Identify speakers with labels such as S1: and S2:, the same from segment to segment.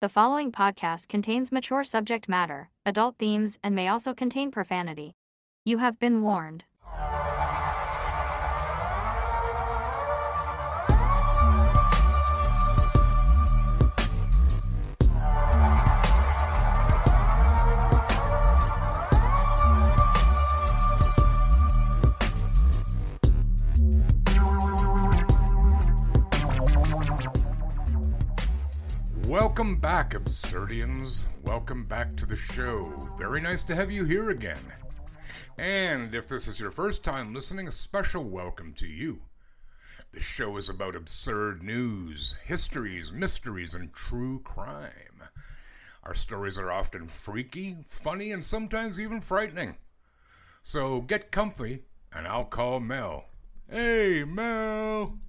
S1: The following podcast contains mature subject matter, adult themes, and may also contain profanity. You have been warned.
S2: Welcome back, Absurdians. Welcome back to the show. Very nice to have you here again. And if this is your first time listening, a special welcome to you. The show is about absurd news, histories, mysteries, and true crime. Our stories are often freaky, funny, and sometimes even frightening. So get comfy, and I'll call Mel. Hey, Mel.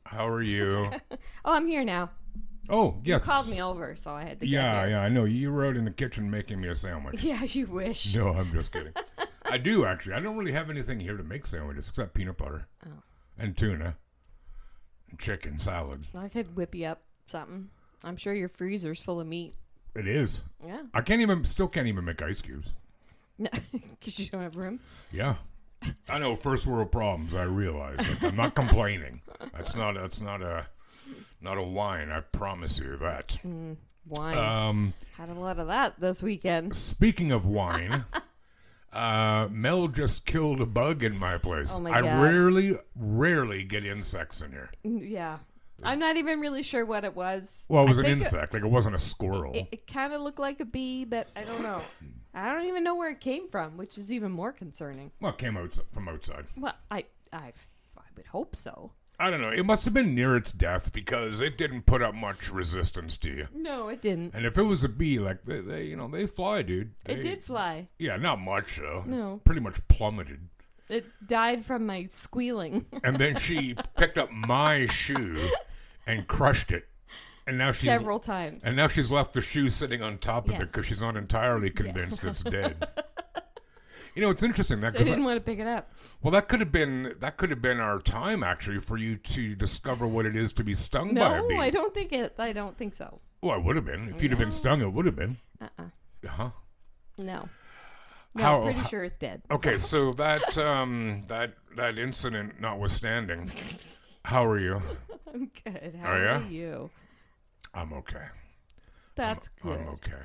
S2: How are you?
S3: Oh, I'm here now.
S2: Oh, yes.
S3: You called me over, so I had to get
S2: Yeah,
S3: here.
S2: yeah, I know. You were out in the kitchen making me a sandwich.
S3: Yeah, you wish.
S2: No, I'm just kidding. I do, actually. I don't really have anything here to make sandwiches except peanut butter.
S3: Oh.
S2: And tuna. And chicken salad.
S3: I could whip you up something. I'm sure your freezer's full of meat.
S2: It is.
S3: Yeah.
S2: I still can't even make ice cubes.
S3: No, because you don't have room.
S2: Yeah. I know, first world problems, I realize. Like, I'm not complaining. That's not a whine, I promise you that.
S3: Wine. Had a lot of that this weekend.
S2: Speaking of wine, Mel just killed a bug in my place.
S3: Oh my
S2: I
S3: God.
S2: rarely get insects in here.
S3: Yeah. I'm not even really sure what it was.
S2: Well, it was
S3: I
S2: an
S3: think
S2: insect. Like, it wasn't a squirrel.
S3: It kind of looked like a bee, but I don't know. I don't even know where it came from, which is even more concerning.
S2: Well, it came out from outside.
S3: Well, I would hope so.
S2: I don't know. It must have been near its death because it didn't put up much resistance to you.
S3: No, it didn't.
S2: And if it was a bee, like, they fly, dude.
S3: It did fly.
S2: Yeah, not much, though.
S3: No.
S2: Pretty much plummeted.
S3: It died from my squealing.
S2: And then she picked up my shoe and crushed it. And now she's
S3: Several times.
S2: And now she's left the shoe sitting on top of it
S3: Yes.
S2: because she's not entirely convinced it's dead. You know, it's interesting that
S3: So I didn't want to pick it up.
S2: well, that could have been our time actually for you to discover what it is to be stung by a bee.
S3: No, I don't think so.
S2: Well, it would have been if you'd have been stung. It would have been. Huh?
S3: No.
S2: How-
S3: I'm pretty sure it's dead.
S2: Okay, so that that incident notwithstanding, how are you?
S3: I'm good. How
S2: Are ya?
S3: are you?
S2: I'm okay.
S3: That's good.
S2: I'm okay.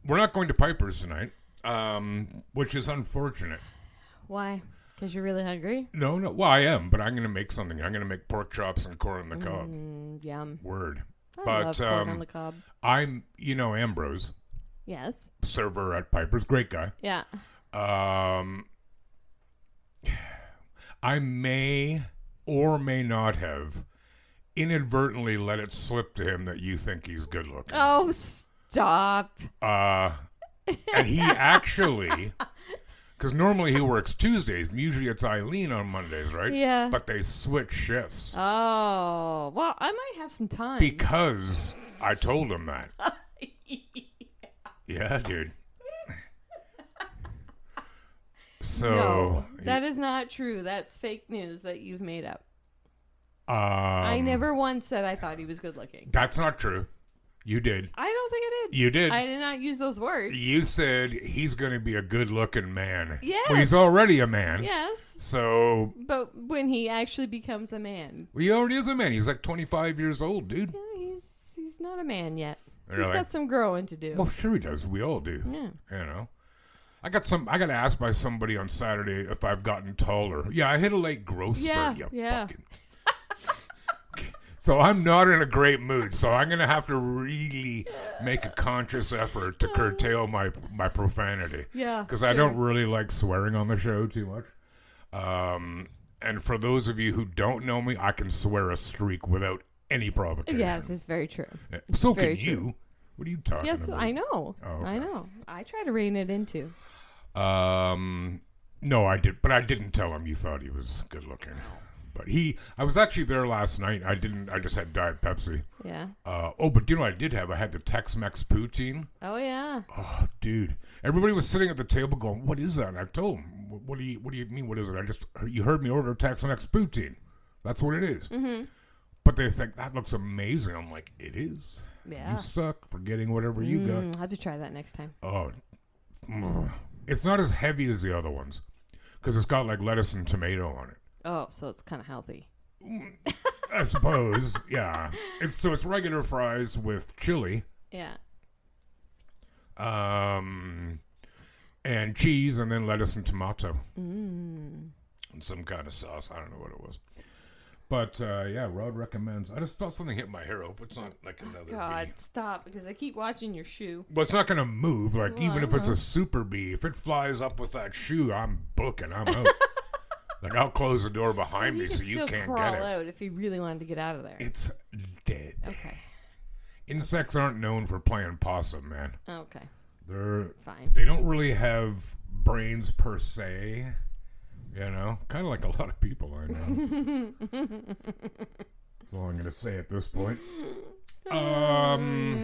S2: We're not going to Piper's tonight, which is unfortunate.
S3: Why? Because you're really hungry?
S2: No. Well, I am, but I'm going to make something. I'm going to make pork chops and corn on the cob.
S3: Yum.
S2: Word.
S3: I love corn on the cob.
S2: I'm, Ambrose,
S3: Yes.
S2: server at Piper's, great guy.
S3: Yeah.
S2: I may or may not have inadvertently let it slip to him that you think he's good looking.
S3: Oh, stop.
S2: And he actually, because normally he works Tuesdays, usually it's Eileen on Mondays, right?
S3: Yeah.
S2: But they switch shifts
S3: Oh. Well, I might have some time.
S2: because I told him that. Yeah, dude. So
S3: No, that is not true. That's fake news that you've made up. I never once said I thought he was good looking.
S2: That's not true. You did.
S3: I don't think I did.
S2: You did.
S3: I did not use those words.
S2: You said he's going to be a good-looking man.
S3: Yes.
S2: Well, he's already a man.
S3: Yes.
S2: So,
S3: But when he actually becomes a man,
S2: well, he already is a man. He's like 25 years old, dude.
S3: yeah, he's not a man yet.
S2: Really?
S3: He's got some growing to do.
S2: Well, sure he does. We all do.
S3: Yeah.
S2: You know. I got asked by somebody on Saturday if I've gotten taller. Yeah, I hit a late growth spurt.
S3: Yeah.
S2: Fucking. So I'm not in a great mood. So I'm going to have to really make a conscious effort to curtail my profanity.
S3: Yeah,
S2: Because I don't really like swearing on the show too much. And for those of you who don't know me, I can swear a streak without any provocation.
S3: Yes, it's very true.
S2: So
S3: very
S2: can you.
S3: true.
S2: What are you talking
S3: Yes,
S2: about?
S3: I know.
S2: Oh, okay.
S3: I know. I try to rein it in too.
S2: No, I did, but I didn't tell him you thought he was good looking. But I was actually there last night. I just had Diet Pepsi.
S3: Yeah.
S2: But you know what I did have? I had the Tex-Mex poutine.
S3: Oh yeah.
S2: Oh, dude. Everybody was sitting at the table going, what is that? And I told them, what do you mean, what is it? You heard me order Tex-Mex poutine. That's what it is.
S3: Mm-hmm.
S2: But they think, that looks amazing. I'm like, it is.
S3: Yeah.
S2: You suck for getting whatever you got.
S3: I'll have to try that next time.
S2: Oh, it's not as heavy as the other ones because it's got like lettuce and tomato on it.
S3: Oh, so it's kind of healthy.
S2: I suppose, yeah. It's regular fries with chili.
S3: Yeah.
S2: And cheese, and then lettuce and tomato. And some kind of sauce. I don't know what it was. But, yeah, Rod recommends. I just felt something hit my hair. Hope it's not like another
S3: God,
S2: bee.
S3: stop, because I keep watching your shoe.
S2: Well, it's not going to move. Like, even if it's a super bee, if it flies up with that shoe, I'm booking. I'm out. Like, I'll close the door behind me so you can't get it.
S3: crawl out if he really wanted to get out of there.
S2: It's dead.
S3: Okay.
S2: Insects aren't known for playing possum, man.
S3: Okay.
S2: They're
S3: fine.
S2: They don't really have brains per se. You know, kind of like a lot of people I know. That's all I'm going to say at this point. Yeah.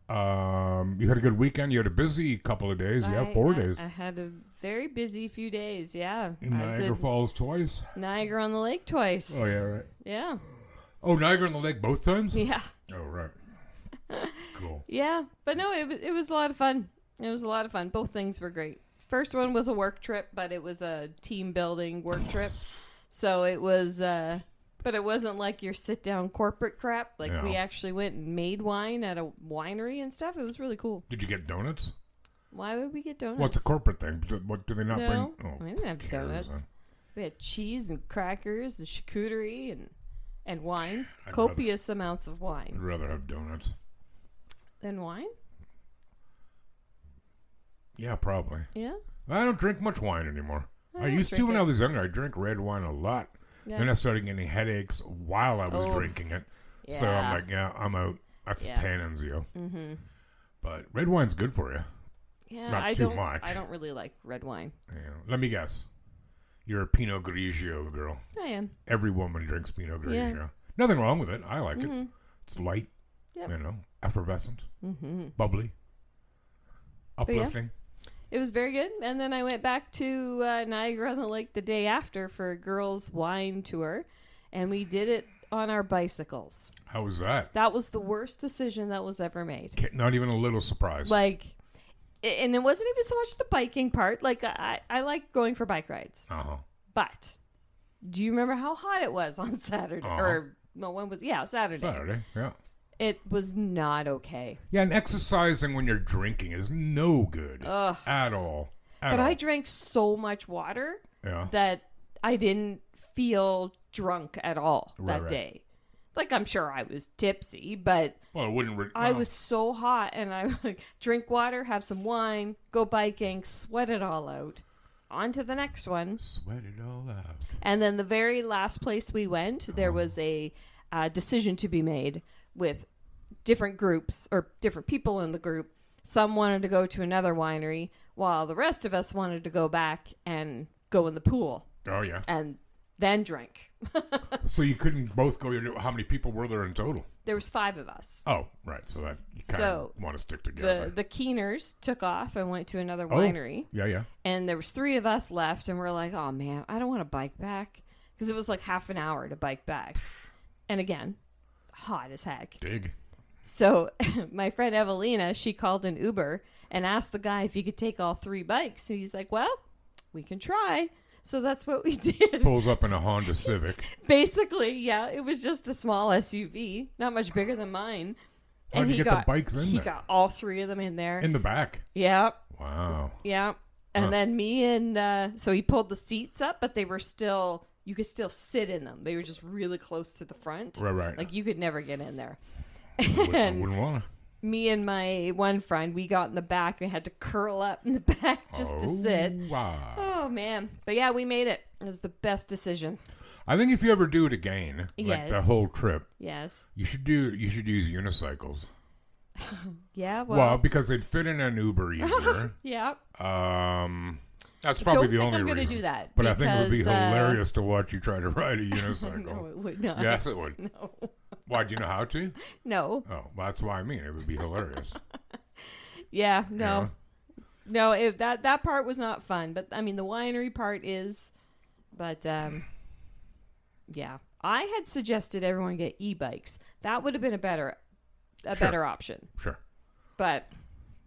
S2: You had a good weekend. You had a busy couple of days. Yeah, 4 days.
S3: I had a very busy few days. Yeah.
S2: Niagara Falls twice.
S3: Niagara on the Lake twice.
S2: Oh yeah, right.
S3: Yeah.
S2: Oh, Niagara on the Lake both times.
S3: Yeah.
S2: Oh right. Cool.
S3: Yeah, but no, it was a lot of fun. It was a lot of fun. Both things were great. First one was a work trip, but it was a team building work trip. So it was, but it wasn't like your sit down corporate crap. Like we actually went and made wine at a winery and stuff. It was really cool.
S2: Did you get donuts?
S3: Why would we get donuts?
S2: What's a corporate thing? What do they not bring?
S3: No, we didn't have donuts. We had cheese and crackers, and charcuterie, and wine. Copious amounts of wine.
S2: I'd rather have donuts.
S3: Than wine?
S2: Yeah, probably.
S3: Yeah?
S2: I don't drink much wine anymore. I used to when I was younger. I drank red wine a lot. Yeah. Then I started getting headaches while I was drinking it. Yeah. So I'm like, yeah, I'm out. That's tannins, yo. Mm-hmm. But red wine's good for you.
S3: Yeah,
S2: not too much.
S3: I don't really like red wine.
S2: Yeah. Let me guess. You're a Pinot Grigio girl.
S3: I am.
S2: Every woman drinks Pinot Grigio. Yeah. Nothing wrong with it. I like it. It's light. Yep. You know, effervescent. Bubbly. Uplifting.
S3: It was very good. And then I went back to Niagara on the Lake the day after for a girls' wine tour. And we did it on our bicycles.
S2: How was that?
S3: That was the worst decision that was ever made.
S2: Not even a little surprise.
S3: Like, and it wasn't even so much the biking part. Like, I like going for bike rides.
S2: Uh-huh.
S3: But do you remember how hot it was on Saturday?
S2: Uh-huh.
S3: Or, no, when was, Saturday.
S2: Saturday, yeah.
S3: It was not okay.
S2: Yeah, and exercising when you're drinking is no good at all.
S3: I drank so much water that I didn't feel drunk at all that day. Like, I'm sure I was tipsy, but
S2: well, it wouldn't.
S3: I was so hot, and I would like, drink water, have some wine, go biking, sweat it all out. On to the next one.
S2: Sweat it all out.
S3: And then the very last place we went, there was a decision to be made with different groups or different people in the group. Some wanted to go to another winery while the rest of us wanted to go back and go in the pool.
S2: Oh, yeah.
S3: And then drink.
S2: So you couldn't both go. How many people were there in total?
S3: There was 5 of us.
S2: Oh, right. So that you kind of want to stick together.
S3: The Keeners took off and went to another winery.
S2: Yeah, yeah.
S3: And there was 3 of us left, and we're like, oh, man, I don't want to bike back. Because it was like half an hour to bike back. And again, hot as heck.
S2: Dig.
S3: So my friend Evelina, she called an Uber and asked the guy if he could take all 3 bikes. And he's like, well, we can try. So that's what we did.
S2: Pulls up in a Honda Civic.
S3: Basically, yeah. It was just a small SUV, not much bigger than mine.
S2: How'd you get the bikes in there?
S3: He got all 3 of them in there.
S2: In the back?
S3: Yeah.
S2: Wow.
S3: Yeah. And then me and, so he pulled the seats up, but they were still, you could still sit in them. They were just really close to the front.
S2: Right.
S3: Like you could never get in there.
S2: I wouldn't want to.
S3: Me and my one friend, we got in the back and had to curl up in the back just to sit.
S2: Wow.
S3: Oh, man. But yeah, we made it. It was the best decision.
S2: I think if you ever do it again, like the whole trip, you should use unicycles.
S3: Yeah,
S2: well, because they'd fit in an Uber easier.
S3: Yeah.
S2: That's probably the only reason.
S3: I'm going to do that.
S2: But I think it would be hilarious to watch you try to ride a unicycle.
S3: No, it would not.
S2: Yes, it would.
S3: No.
S2: Why, do you know how to?
S3: No.
S2: Oh, well, that's why I mean it would be hilarious.
S3: Yeah, no. Yeah. No, that part was not fun. But, I mean, the winery part is But, yeah. I had suggested everyone get e-bikes. That would have been a better option.
S2: Sure.
S3: But,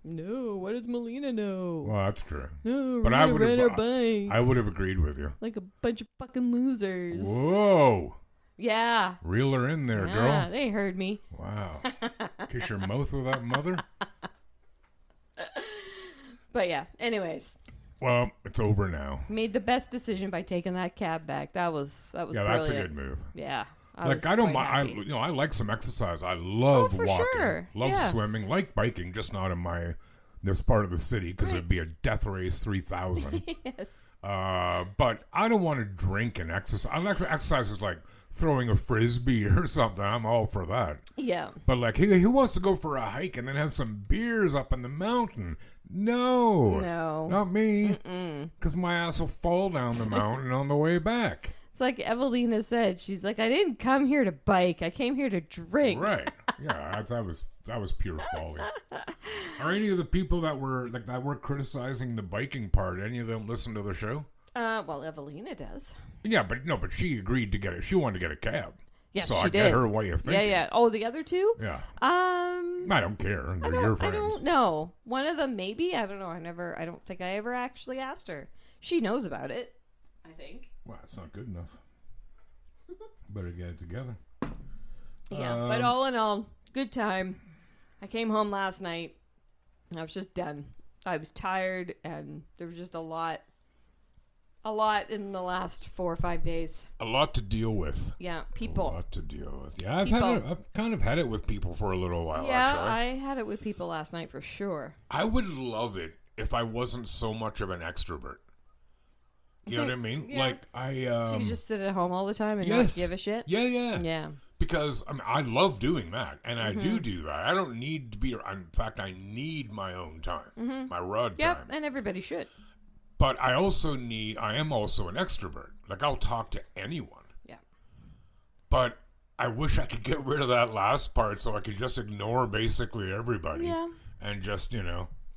S3: no, what does Melina know?
S2: Well, that's true.
S3: No,
S2: But
S3: we're
S2: I
S3: gonna
S2: would
S3: ride
S2: have.
S3: our bikes.
S2: I would have agreed with you.
S3: Like a bunch of fucking losers.
S2: Whoa.
S3: Yeah.
S2: Reel her in there,
S3: Yeah,
S2: girl.
S3: they heard me.
S2: Wow. Kiss your mouth with that mother?
S3: But yeah, anyways.
S2: Well, it's over now.
S3: Made the best decision by taking that cab back. That was
S2: Yeah,
S3: brilliant.
S2: that's a good move.
S3: Yeah.
S2: Like I don't mind.
S3: Happy.
S2: I like some exercise. I love
S3: for
S2: walking.
S3: sure.
S2: Love
S3: Yeah.
S2: swimming. Like biking, just not in this part of the city because it'd be a death race 3,000.
S3: Yes.
S2: But I don't want to drink and exercise. I like exercises like throwing a frisbee or something. I'm all for that.
S3: Yeah.
S2: But like, who wants to go for a hike and then have some beers up in the mountain? No. Not me. Because my ass will fall down the mountain on the way back.
S3: It's like Evelina said. She's like, I didn't come here to bike. I came here to drink.
S2: Right. Yeah, that was pure folly. Are any of the people that were criticizing the biking part, any of them listen to the show?
S3: Well, Evelina does.
S2: Yeah, but she agreed to get it. She wanted to get a cab.
S3: Yes,
S2: so
S3: she
S2: I
S3: did.
S2: get her way of thinking.
S3: Yeah. Oh, the other two?
S2: Yeah.
S3: I
S2: I don't care. They're your friends.
S3: don't know. One of them, maybe. I don't know. I don't think I ever actually asked her. She knows about it, I think.
S2: Well, it's not good enough. Better get it together.
S3: Yeah, but all in all, good time. I came home last night. I was just done. I was tired, and there was just a lot in the last 4 or 5 days.
S2: A lot to deal with.
S3: Yeah,
S2: A
S3: people.
S2: lot to deal with. Yeah, I've kind of had it with people for a little while,
S3: Yeah,
S2: actually.
S3: I had it with people last night for sure.
S2: I would love it if I wasn't so much of an extrovert. You know what I mean?
S3: Yeah.
S2: Like,
S3: So you just sit at home all the time and
S2: yes.
S3: not give a shit?
S2: Yeah.
S3: Yeah.
S2: Because I love doing that, and I do that. I don't need to be. In fact, I need my own time, my rod
S3: Yep,
S2: time.
S3: and everybody should.
S2: But I am also an extrovert. Like, I'll talk to anyone.
S3: Yeah.
S2: But I wish I could get rid of that last part so I could just ignore basically everybody.
S3: Yeah.
S2: And just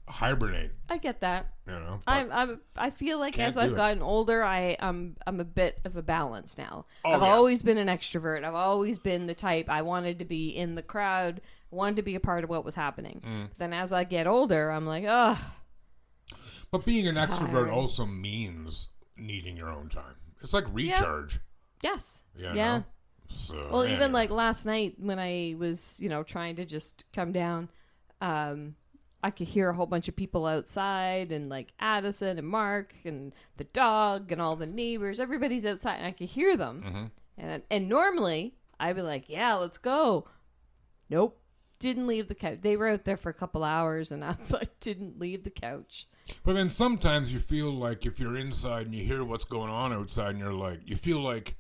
S2: hibernate.
S3: I get that.
S2: But
S3: I feel like
S2: Can't
S3: as
S2: do
S3: I've
S2: it.
S3: gotten older, I'm a bit of a balance now.
S2: Oh,
S3: I've
S2: yeah.
S3: always been an extrovert. I've always been the type I wanted to be in the crowd, wanted to be a part of what was happening. But then as I get older, I'm like, ugh.
S2: But being an extrovert
S3: tiring.
S2: also means needing your own time. It's like recharge.
S3: Yes.
S2: You
S3: Yeah.
S2: know? So,
S3: Well, even
S2: anyway.
S3: like last night when I was, trying to just come down, I could hear a whole bunch of people outside, and like Addison and Mark and the dog and all the neighbors. Everybody's outside, and I could hear them. And normally I'd be like, "Yeah, let's go." Nope, didn't leave the couch. They were out there for a couple hours, and I like didn't leave the couch.
S2: But then sometimes you feel like if you're inside and you hear what's going on outside, and you feel like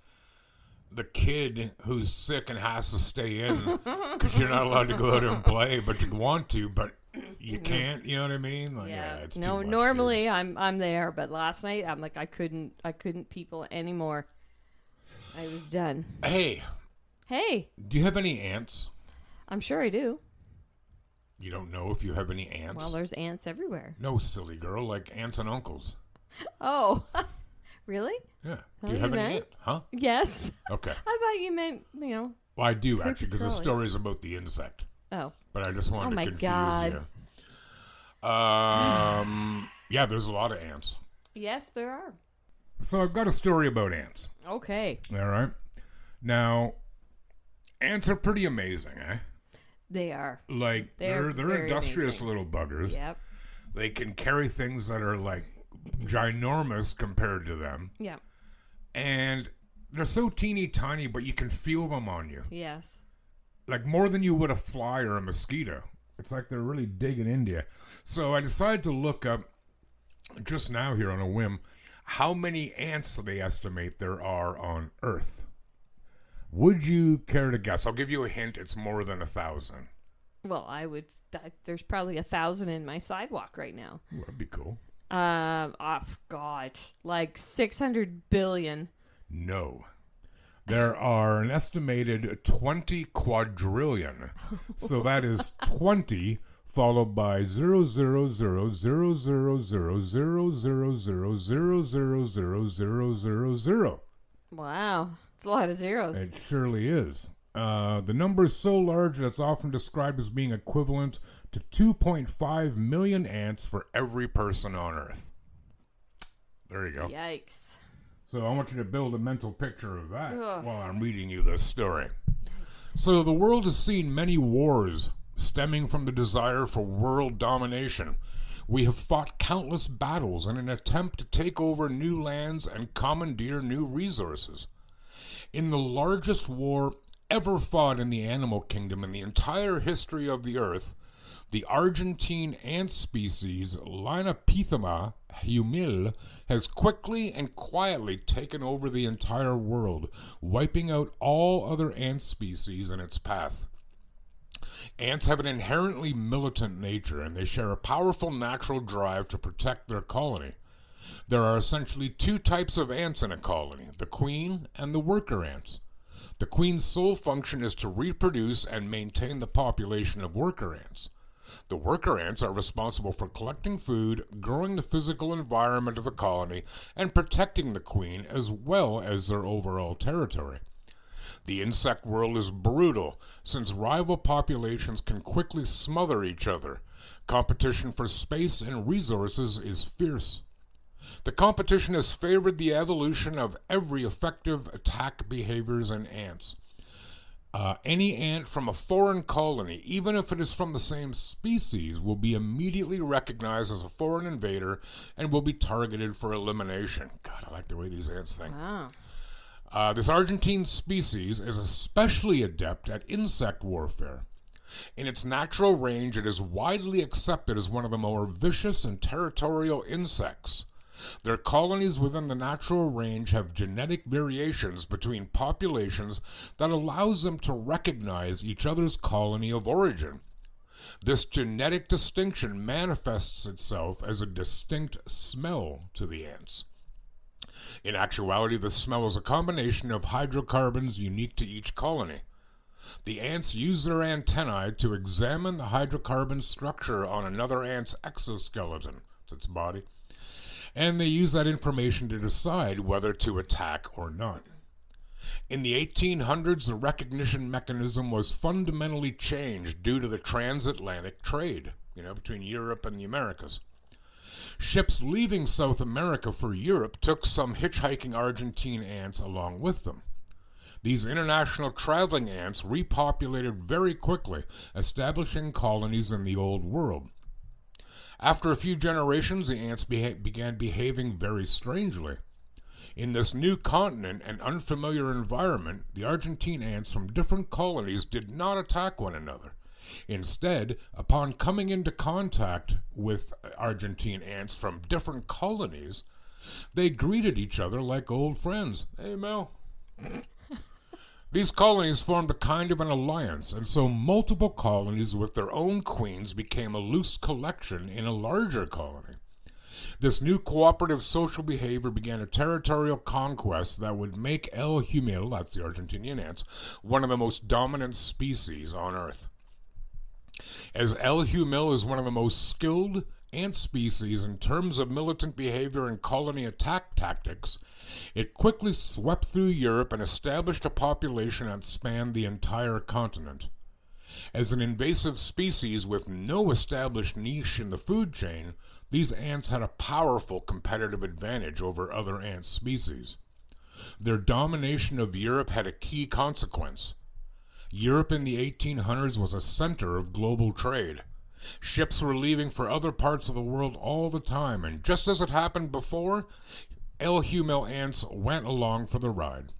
S2: the kid who's sick and has to stay in because you're not allowed to go out and play, but you want to, but you can't. You know what I mean? Like, it's too much,
S3: normally I'm there, but last night I'm like I couldn't people anymore. I was done.
S2: Hey, do you have any ants?
S3: I'm sure I do.
S2: You don't know if you have any ants?
S3: Well, there's ants everywhere.
S2: No, silly girl, like aunts and uncles.
S3: Oh, really?
S2: Yeah.
S3: Oh,
S2: Do you have
S3: you
S2: any
S3: meant?
S2: ant? Huh?
S3: Yes.
S2: Okay.
S3: I thought you meant,
S2: Well, I do actually, because the
S3: crawlies.
S2: story is about the insect.
S3: Oh.
S2: But I just wanted
S3: my
S2: to confuse
S3: God.
S2: you. Yeah, there's a lot of ants.
S3: Yes, there are.
S2: So I've got a story about ants.
S3: Okay.
S2: All right. Now, ants are pretty amazing, eh?
S3: They are.
S2: Like, they're
S3: very
S2: industrious
S3: amazing.
S2: little buggers.
S3: Yep.
S2: They can carry things that are, like, ginormous compared to them.
S3: Yeah.
S2: And they're so teeny tiny, but you can feel them on you.
S3: Yes.
S2: Like, more than you would a fly or a mosquito. It's like they're really digging into you. So I decided to look up, just now here on a whim, how many ants they estimate there are on Earth. Would you care to guess? I'll give you a hint. It's more than 1,000.
S3: Well, I would. There's probably 1,000 in my sidewalk right now.
S2: Ooh, that'd be cool.
S3: Oh, God. Like 600 billion.
S2: No. There are an estimated 20 quadrillion. So that is 20 followed by 0.000000000000000.
S3: Wow. It's a lot of zeros.
S2: It surely is. The number is so large that it's often described as being equivalent to 2.5 million ants for every person on Earth. There you go.
S3: Yikes.
S2: So I want you to build a mental picture of that
S3: Ugh.
S2: while I'm reading you this story. So the world has seen many wars stemming from the desire for world domination. We have fought countless battles in an attempt to take over new lands and commandeer new resources. In the largest war ever fought in the animal kingdom in the entire history of the Earth, the Argentine ant species Linapithema humil has quickly and quietly taken over the entire world, wiping out all other ant species in its path. Ants have an inherently militant nature, and they share a powerful natural drive to protect their colony. There are essentially two types of ants in a colony, the queen and the worker ants. The queen's sole function is to reproduce and maintain the population of worker ants. The worker ants are responsible for collecting food, growing the physical environment of the colony, and protecting the queen as well as their overall territory. The insect world is brutal, since rival populations can quickly smother each other. Competition for space and resources is fierce. The competition has favored the evolution of every effective attack behaviors in ants. Any ant from a foreign colony, even if it is from the same species, will be immediately recognized as a foreign invader and will be targeted for elimination. God, I like the way these ants think.
S3: Wow.
S2: This Argentine species is especially adept at insect warfare. In its natural range, it is widely accepted as one of the more vicious and territorial insects. Their colonies within the natural range have genetic variations between populations that allows them to recognize each other's colony of origin. This genetic distinction manifests itself as a distinct smell to the ants. In actuality, the smell is a combination of hydrocarbons unique to each colony. The ants use their antennae to examine the hydrocarbon structure on another ant's exoskeleton, its body, and they use that information to decide whether to attack or not. In the 1800s, the recognition mechanism was fundamentally changed due to the transatlantic trade, between Europe and the Americas. Ships leaving South America for Europe took some hitchhiking Argentine ants along with them. These international traveling ants repopulated very quickly, establishing colonies in the Old World. After a few generations, the ants began behaving very strangely. In this new continent and unfamiliar environment, the Argentine ants from different colonies did not attack one another. Instead, upon coming into contact with Argentine ants from different colonies, they greeted each other like old friends. Hey, Mel. These colonies formed a kind of an alliance, and so multiple colonies with their own queens became a loose collection in a larger colony. This new cooperative social behavior began a territorial conquest that would make El Humil, that's the Argentinian ants, one of the most dominant species on Earth. As El Humil is one of the most skilled ant species in terms of militant behavior and colony attack tactics, it quickly swept through Europe and established a population that spanned the entire continent. As an invasive species with no established niche in the food chain, these ants had a powerful competitive advantage over other ant species. Their domination of Europe had a key consequence. Europe in the 1800s was a center of global trade. Ships were leaving for other parts of the world all the time, and just as it happened before, El Humil ants went along for the ride.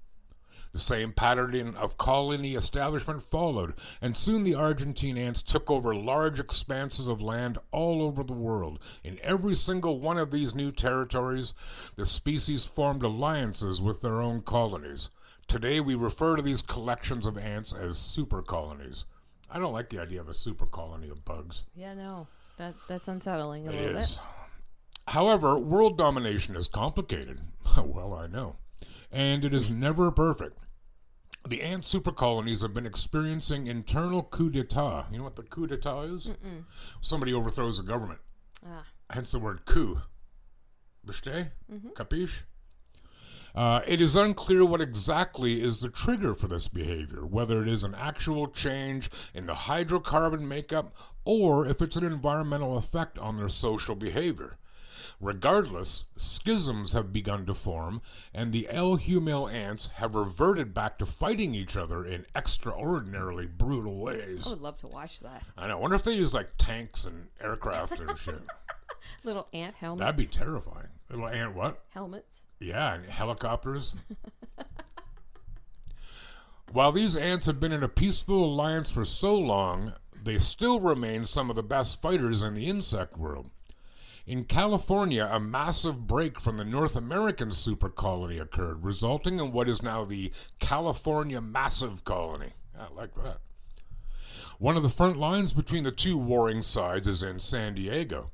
S2: The same pattern of colony establishment followed, and soon the Argentine ants took over large expanses of land all over the world. In every single one of these new territories, the species formed alliances with their own colonies. Today we refer to these collections of ants as super colonies. I don't like the idea of a super colony of bugs.
S3: Yeah, no. That's unsettling a
S2: It
S3: little
S2: is.
S3: bit.
S2: However, world domination is complicated. Well, I know. And it is never perfect. The ant supercolonies have been experiencing internal coup d'etat. You know what the coup d'etat is? Somebody overthrows the government. Hence the word coup. Versteh? Capiche? It is unclear what exactly is the trigger for this behavior, whether it is an actual change in the hydrocarbon makeup or if it's an environmental effect on their social behavior. Regardless, schisms have begun to form, and the El-Humil ants have reverted back to fighting each other in extraordinarily brutal ways.
S3: I would love to watch that.
S2: I know. I wonder if they use, like, tanks and aircraft and shit.
S3: Little ant helmets.
S2: That'd be terrifying. Little ant what?
S3: Helmets.
S2: Yeah, and helicopters. While these ants have been in a peaceful alliance for so long, they still remain some of the best fighters in the insect world. In California, a massive break from the North American supercolony occurred, resulting in what is now the California Massive Colony. I like that. One of the front lines between the two warring sides is in San Diego.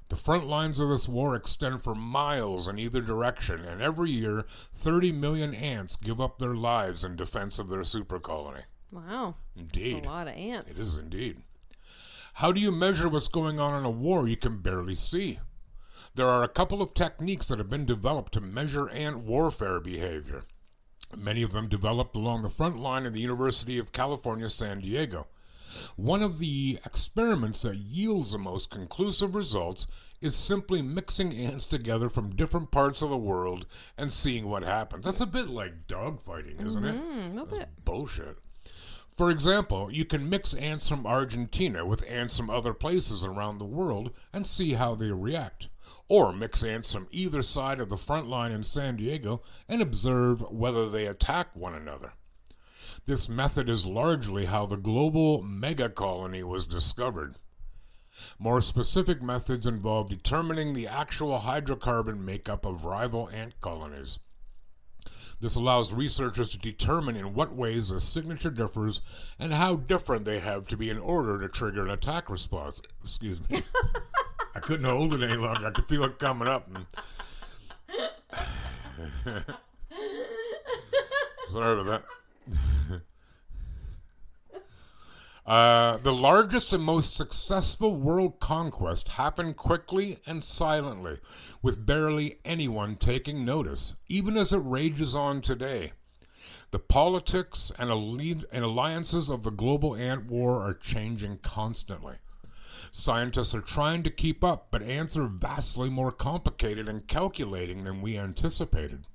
S2: The front lines of this war extend for miles in either direction, and every year, 30 million ants give up their lives in defense of their supercolony.
S3: Wow.
S2: Indeed.
S3: That's a lot of ants.
S2: It is indeed. How do you measure what's going on in a war you can barely see? There are a couple of techniques that have been developed to measure ant warfare behavior. Many of them developed along the front line of the University of California, San Diego. One of the experiments that yields the most conclusive results is simply mixing ants together from different parts of the world and seeing what happens. That's a bit like dogfighting, isn't it?
S3: A little bit.
S2: Bullshit. For example, you can mix ants from Argentina with ants from other places around the world and see how they react. Or mix ants from either side of the front line in San Diego and observe whether they attack one another. This method is largely how the global megacolony was discovered. More specific methods involve determining the actual hydrocarbon makeup of rival ant colonies. This allows researchers to determine in what ways the signature differs and how different they have to be in order to trigger an attack response. Excuse me. I couldn't hold it any longer. I could feel it coming up. Sorry about that. The largest and most successful world conquest happened quickly and silently, with barely anyone taking notice, even as it rages on today. The politics and alliances of the global ant war are changing constantly. Scientists are trying to keep up, but ants are vastly more complicated and calculating than we anticipated.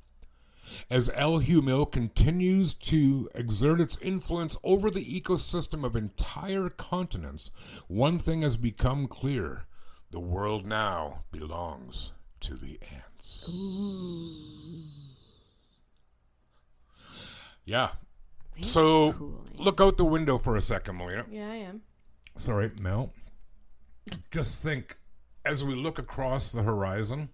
S2: As El-Humil continues to exert its influence over the ecosystem of entire continents, one thing has become clear. The world now belongs to the ants.
S3: Ooh.
S2: Yeah.
S3: Ants
S2: So,
S3: are cool, yeah.
S2: look out the window for a second, Melina.
S3: Yeah, I am.
S2: Sorry, Mel. Just think, as we look across the horizon,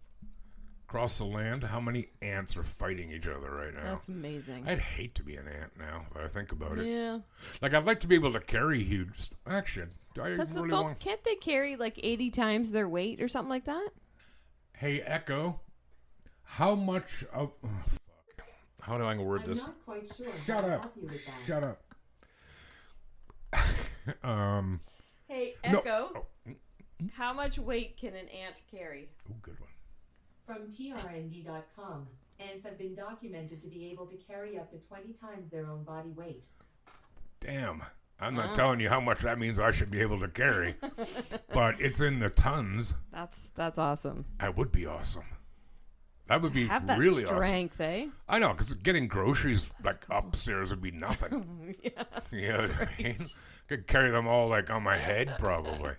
S2: across the land, how many ants are fighting each other right now?
S3: That's amazing.
S2: I'd hate to be an ant now that I think about it.
S3: Yeah.
S2: Like, I'd like to be able to carry huge action. Do I
S3: Because
S2: really want...
S3: can't they carry like 80 times their weight or something like that?
S2: Hey, Echo, how much of... Oh, fuck. How do I word this?
S4: I'm not quite sure.
S2: Shut
S4: how to
S2: up.
S4: help you with that.
S2: Shut up.
S3: Hey,
S2: No.
S3: Echo,
S2: Oh,
S3: how much weight can an ant carry?
S2: ooh, good one.
S4: From trnd.com, ants have been documented to be able to carry up to 20 times their own body weight.
S2: Damn. I'm not telling you how much that means I should be able to carry, but it's in the tons.
S3: That's awesome.
S2: That would be awesome. That would be
S3: Have that
S2: really
S3: strength, eh?
S2: awesome. I know, because getting groceries like upstairs would be nothing.
S3: Yeah.
S2: You know what I mean? Could carry them all like on my head, probably.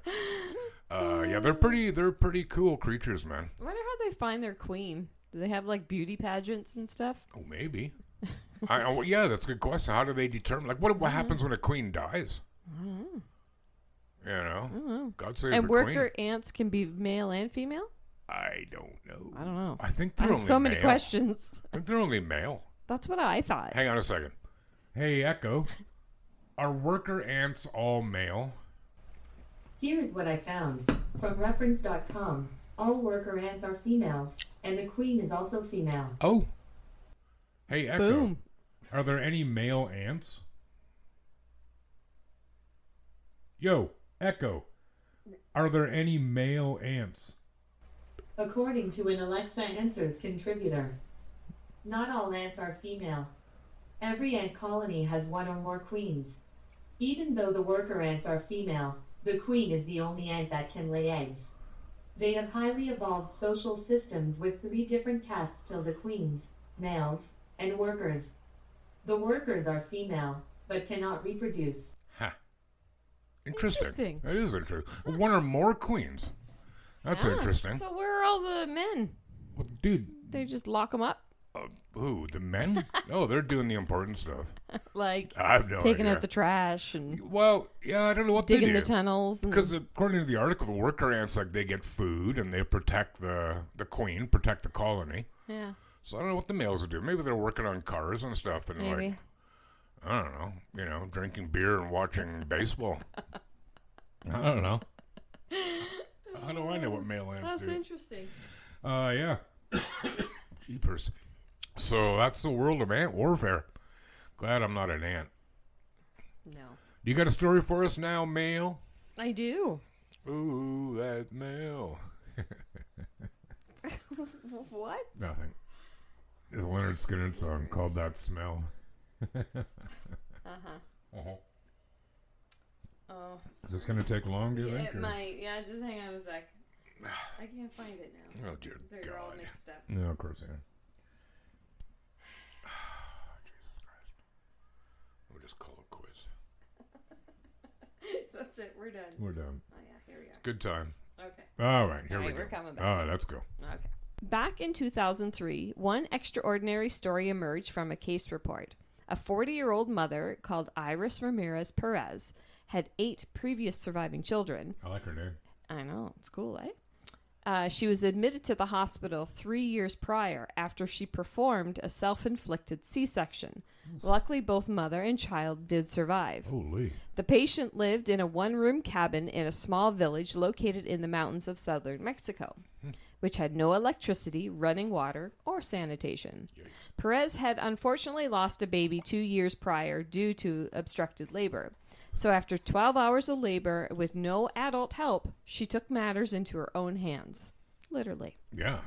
S2: Yeah, they're pretty cool creatures, man.
S3: I wonder how they find their queen. Do they have like beauty pageants and stuff?
S2: Oh, maybe. Yeah, that's a good question. How do they determine? Like, what happens when a queen dies?
S3: I don't know.
S2: You know,
S3: I don't know.
S2: God save
S3: And
S2: the
S3: worker
S2: queen.
S3: ants can be male and female?
S2: I don't know.
S3: I don't know.
S2: I think
S3: I
S2: they're
S3: have
S2: only
S3: so many
S2: male.
S3: questions.
S2: I think they're only male.
S3: That's what I thought.
S2: Hang on a second. Hey, Echo, are worker ants all male?
S4: Here's what I found. From reference.com, all worker ants are females, and the queen is also female.
S2: Oh. Hey, Echo.
S3: Boom.
S2: Are there any male ants? Yo, Echo. Are there any male ants?
S4: According to an Alexa Answers contributor, not all ants are female. Every ant colony has one or more queens. Even though the worker ants are female, the queen is the only ant that can lay eggs. They have highly evolved social systems with 3 different castes till the queens, males, and workers. The workers are female, but cannot reproduce.
S2: Ha. Interesting.
S3: Interesting.
S2: That is interesting. One or more queens. That's interesting.
S3: So where are all the men?
S2: Well, dude,
S3: They just lock them up?
S2: who? The men? Oh, they're doing the important stuff.
S3: Like
S2: I have no
S3: taking
S2: idea.
S3: out the trash and
S2: Well, yeah, I don't know what they
S3: digging
S2: do.
S3: the tunnels. And
S2: Because according to the article, the worker ants, like, they get food and they protect the queen, protect the colony.
S3: yeah,
S2: So I don't know what the males are doing. Maybe they're working on cars and stuff and,
S3: maybe.
S2: like, I don't know, drinking beer and watching baseball. I don't know. How do I know what male ants
S3: That's
S2: do?
S3: interesting.
S2: Yeah. Jeepers. So that's the world of ant warfare. Glad I'm not an ant.
S3: No,
S2: You got a story for us now, male?
S3: I do.
S2: Ooh, that male.
S3: What?
S2: Nothing. It's a Leonard Skinner song called That Smell.
S3: Oh,
S2: Is this going to take long, do you
S3: yeah,
S2: think?
S3: it might. Yeah, just hang on a sec. I can't find it now.
S2: Oh, dear
S3: They're all
S2: God.
S3: mixed up.
S2: No, of course, yeah. Jesus Christ. We'll just call it quits.
S3: That's it. We're done.
S2: We're done.
S3: Oh yeah, here we are.
S2: Good time.
S3: Okay.
S2: All right, here
S3: All
S2: we
S3: right,
S2: go.
S3: we're coming back.
S2: All right, let's go.
S3: Okay. Back in 2003, one extraordinary story emerged from a case report. A 40-year-old mother called Ines Ramirez Perez had 8 previous surviving children.
S2: I like her name.
S3: I know, it's cool, eh? She was admitted to the hospital 3 years prior after she performed a self-inflicted C-section. Luckily, both mother and child did survive.
S2: Holy.
S3: The patient lived in a one-room cabin in a small village located in the mountains of southern Mexico, which had no electricity, running water, or sanitation.
S2: Yikes.
S3: Perez had unfortunately lost a baby 2 years prior due to obstructed labor. So after 12 hours of labor with no adult help, she took matters into her own hands. Literally.
S2: Yeah.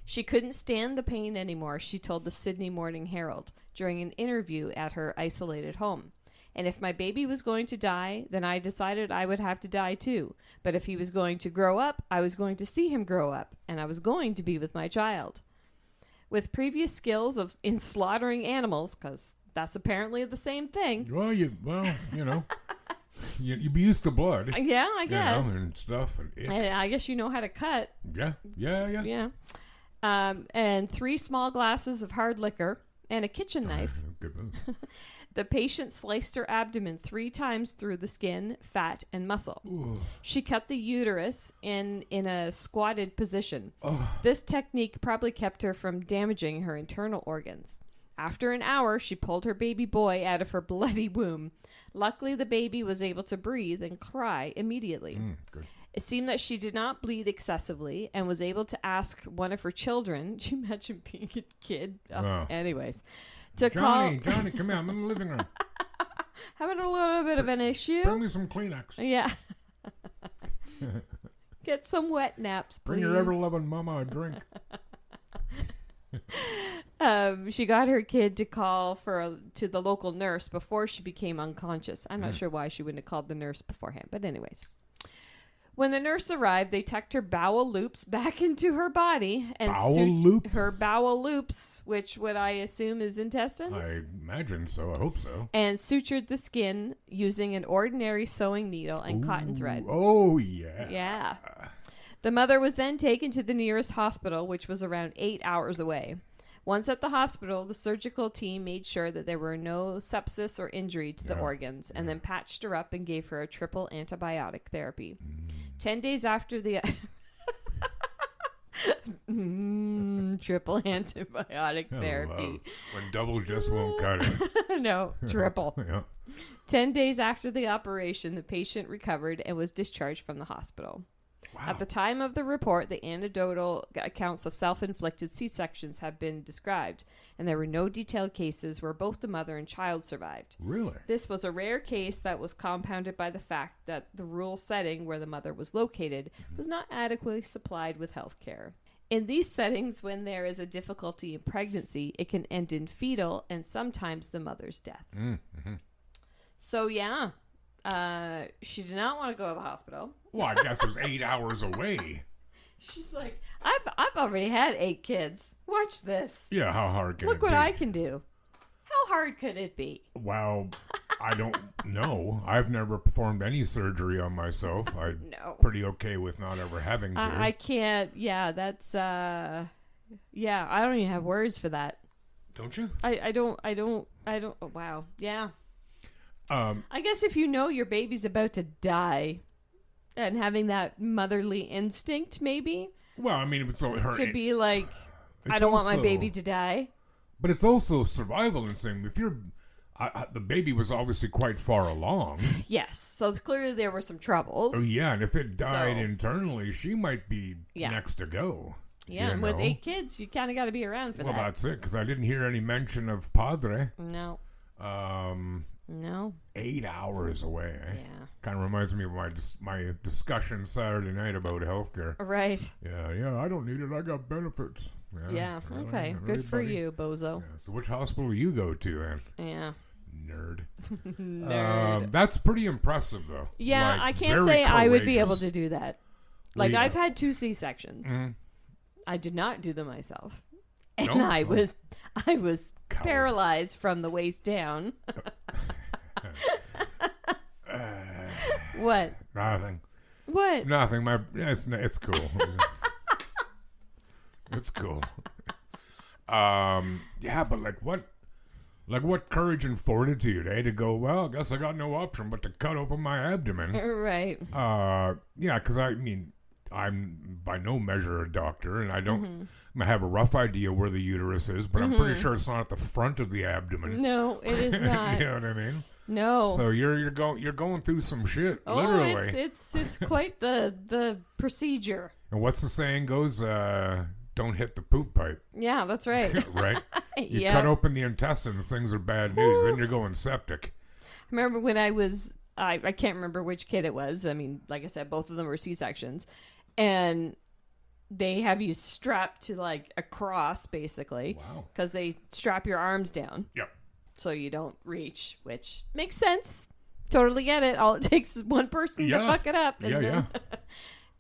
S3: She couldn't stand the pain anymore, she told the Sydney Morning Herald during an interview at her isolated home. And if my baby was going to die, then I decided I would have to die too. But if he was going to grow up, I was going to see him grow up, and I was going to be with my child. With previous skills in slaughtering animals, because that's apparently the same thing.
S2: Well, you know, you'd be used to blood.
S3: Yeah, I guess.
S2: And stuff. And ick.
S3: And I guess you know how to cut.
S2: Yeah.
S3: Yeah. And 3 small glasses of hard liquor and a kitchen knife.
S2: Good move.
S3: The patient sliced her abdomen 3 times through the skin, fat, and muscle.
S2: Ooh.
S3: She cut the uterus in a squatted position.
S2: Oh.
S3: This technique probably kept her from damaging her internal organs. After an hour, she pulled her baby boy out of her bloody womb. Luckily, the baby was able to breathe and cry immediately.
S2: Good.
S3: It seemed that she did not bleed excessively and was able to ask one of her children, she mentioned being a kid, anyways, to
S2: Johnny,
S3: call.
S2: Johnny, come out. I'm in the living room.
S3: Having a little bit of an issue.
S2: Bring me some Kleenex.
S3: Yeah. Get some wet naps, please.
S2: Bring your ever-loving mama a drink.
S3: She got her kid to call to the local nurse before she became unconscious. I'm not sure why she wouldn't have called the nurse beforehand, but anyways. When the nurse arrived, they tucked her bowel loops back into her body and her bowel loops, which what I assume is intestines.
S2: I imagine so. I hope so.
S3: And sutured the skin using an ordinary sewing needle and cotton thread.
S2: Oh, yeah.
S3: Yeah. The mother was then taken to the nearest hospital, which was around 8 hours away. Once at the hospital, the surgical team made sure that there were no sepsis or injury to the organs, and then patched her up and gave her a triple antibiotic therapy. 10 days after the... triple antibiotic therapy.
S2: When double just won't cut it.
S3: No, triple.
S2: Yeah.
S3: 10 days after the operation, the patient recovered and was discharged from the hospital.
S2: Wow.
S3: At the time of the report, the anecdotal accounts of self-inflicted C-sections have been described, and there were no detailed cases where both the mother and child survived.
S2: Really?
S3: This was a rare case that was compounded by the fact that the rural setting where the mother was located was not adequately supplied with health care. In these settings, when there is a difficulty in pregnancy, it can end in fetal and sometimes the mother's death.
S2: Mm-hmm.
S3: So, yeah, she did not want to go to the hospital.
S2: Well, I guess it was 8 hours away.
S3: She's like, I've already had 8 kids. Watch this.
S2: Yeah, how hard can
S3: Look
S2: it
S3: what
S2: be?
S3: I can do. How hard could it be?
S2: Well, I don't know. I've never performed any surgery on myself. I'm
S3: No.
S2: pretty okay with not ever having to.
S3: I can't. Yeah, that's. Yeah, I don't even have words for that.
S2: Don't you?
S3: I don't. Oh, wow. Yeah.
S2: Um,
S3: I guess if you know your baby's about to die, and having that motherly instinct, maybe
S2: well, I mean, it's her.
S3: to be like, I
S2: it's
S3: don't want my
S2: also-
S3: baby to die.
S2: But it's also survival instinct. If you're, the baby was obviously quite far along.
S3: Yes. So clearly there were some troubles.
S2: Oh yeah, and if it died
S3: So-
S2: internally, she might be
S3: Yeah.
S2: next to go.
S3: Yeah,
S2: you
S3: and with
S2: know?
S3: 8 kids, you kind of got to be around for
S2: Well,
S3: that.
S2: that's it. Because I didn't hear any mention of Padre.
S3: No.
S2: 8 hours away. Eh?
S3: Yeah.
S2: Kind of reminds me of my discussion Saturday night about healthcare.
S3: Right.
S2: Yeah, I don't need it. I got benefits.
S3: Yeah.
S2: all
S3: Okay.
S2: right,
S3: Good for
S2: buddy.
S3: you, bozo.
S2: Yeah, so which hospital do you go to, Ann?
S3: Yeah.
S2: Nerd.
S3: Nerd.
S2: That's pretty impressive, though.
S3: Yeah,
S2: Like,
S3: I can't
S2: very
S3: say I would be
S2: courageous.
S3: able to do that. Like,
S2: Yeah.
S3: I've had 2 C-sections.
S2: Mhm.
S3: I did not do them myself. And
S2: No?
S3: I
S2: Oh.
S3: was
S2: Coward.
S3: paralyzed from the waist down. What?
S2: Nothing.
S3: What?
S2: Nothing. It's cool. It's cool. Yeah, but what courage and fortitude, eh? To go, well, I guess I got no option but to cut open my abdomen.
S3: Right.
S2: Yeah, because I mean, I'm by no measure a doctor, and I don't.
S3: Mm-hmm.
S2: I have a rough idea where the uterus is, but I'm pretty sure it's not at the front of the abdomen.
S3: No, it is not.
S2: You know what I mean?
S3: No.
S2: So you're going through some shit,
S3: Oh,
S2: literally.
S3: it's quite the procedure.
S2: And what's the saying goes? Don't hit the poop pipe,
S3: Yeah, that's right.
S2: right? You
S3: Yeah.
S2: cut open the intestines, things are bad news. Then you're going septic.
S3: I remember when I can't remember which kid it was. I mean, like I said, both of them were C-sections. And they have you strapped to like a cross, basically.
S2: Wow.
S3: Because they strap your arms down
S2: Yep.
S3: so you don't reach, which makes sense. Totally get it. All it takes is one person to
S2: Yeah.
S3: fuck it up. And
S2: Yeah, yeah.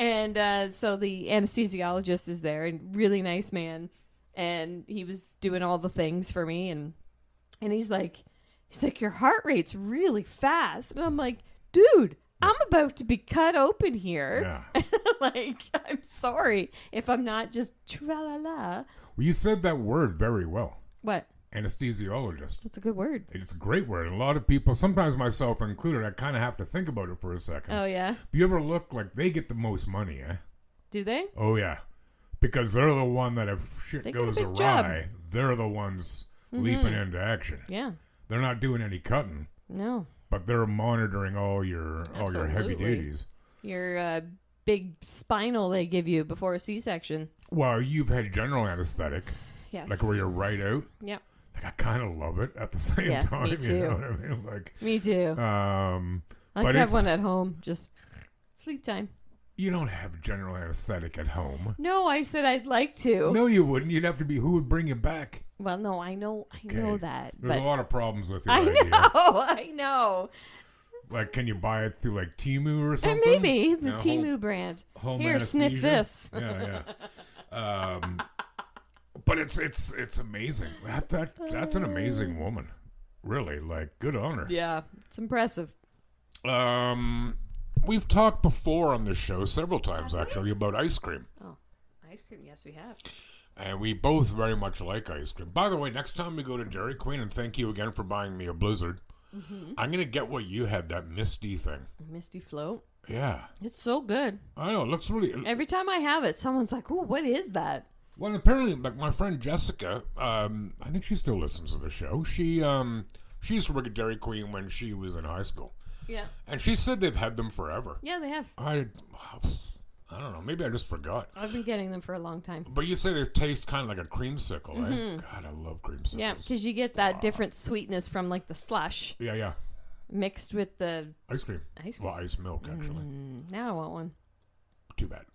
S3: And so the anesthesiologist is there, and really nice man, and he was doing all the things for me, and he's like, your heart rate's really fast, and I'm like, dude, I'm about to be cut open here.
S2: Yeah.
S3: Like, I'm sorry if I'm not just tra-la-la.
S2: Well, you said that word very well.
S3: What?
S2: Anesthesiologist.
S3: That's a good word.
S2: It's a great word. A lot of people, sometimes myself included, I kind of have to think about it for a second.
S3: Oh, yeah?
S2: You ever look like they get the most money, eh?
S3: Do they?
S2: Oh, yeah. Because they're the one that if shit
S3: They got a
S2: goes
S3: big
S2: awry,
S3: job. Mm-hmm.
S2: they're the ones leaping into action.
S3: Yeah.
S2: They're not doing any cutting,
S3: No.
S2: but they're monitoring all your heavy
S3: Absolutely.
S2: duties.
S3: Your big spinal they give you before a C-section.
S2: Well, you've had general anesthetic,
S3: Yes.
S2: like where you're right out.
S3: Yep.
S2: Like I kind of love it at the same
S3: Yeah,
S2: time.
S3: me
S2: You
S3: too.
S2: know what I mean? Like,
S3: Me too. I like
S2: but
S3: to have
S2: it's-
S3: one at home. Just sleep time.
S2: you don't have general anesthetic at home.
S3: No, I said I'd like to.
S2: No, you wouldn't. You'd have to be. Who would bring you back?
S3: Well, no, I know
S2: Okay.
S3: that.
S2: There's
S3: But
S2: a lot of problems with your
S3: I
S2: idea.
S3: know, I know.
S2: Like, can you buy it through like Temu or
S3: And
S2: something?
S3: maybe the
S2: Yeah,
S3: Temu brand.
S2: home
S3: Here, sniff
S2: anesthesia?
S3: this.
S2: Yeah. But it's amazing. That's an amazing woman. Really, like, good on her.
S3: Yeah, it's impressive.
S2: We've talked before on this show several times actually about ice cream.
S3: Oh, ice cream. Yes, we have.
S2: And we both very much like ice cream. By the way, next time we go to Dairy Queen, and thank you again for buying me a Blizzard, I'm going to get what you had, that Misty thing.
S3: Misty Float.
S2: Yeah.
S3: It's so good.
S2: I know, it looks really...
S3: Every time I have it, someone's like, "Ooh, what is that?"
S2: Well, apparently, like my friend Jessica, I think she still listens to the show. She used to work at Dairy Queen when she was in high school.
S3: Yeah.
S2: And she said they've had them forever.
S3: Yeah, they have.
S2: I I don't know. Maybe I just forgot.
S3: I've been getting them for a long time.
S2: But you say they taste kind of like a creamsicle, eh? God, I love creamsicles.
S3: Yeah, because you get that different sweetness from like the slush
S2: Yeah.
S3: mixed with the
S2: Ice cream.
S3: ice cream.
S2: Well, ice milk, actually.
S3: Now I want one.
S2: Too bad.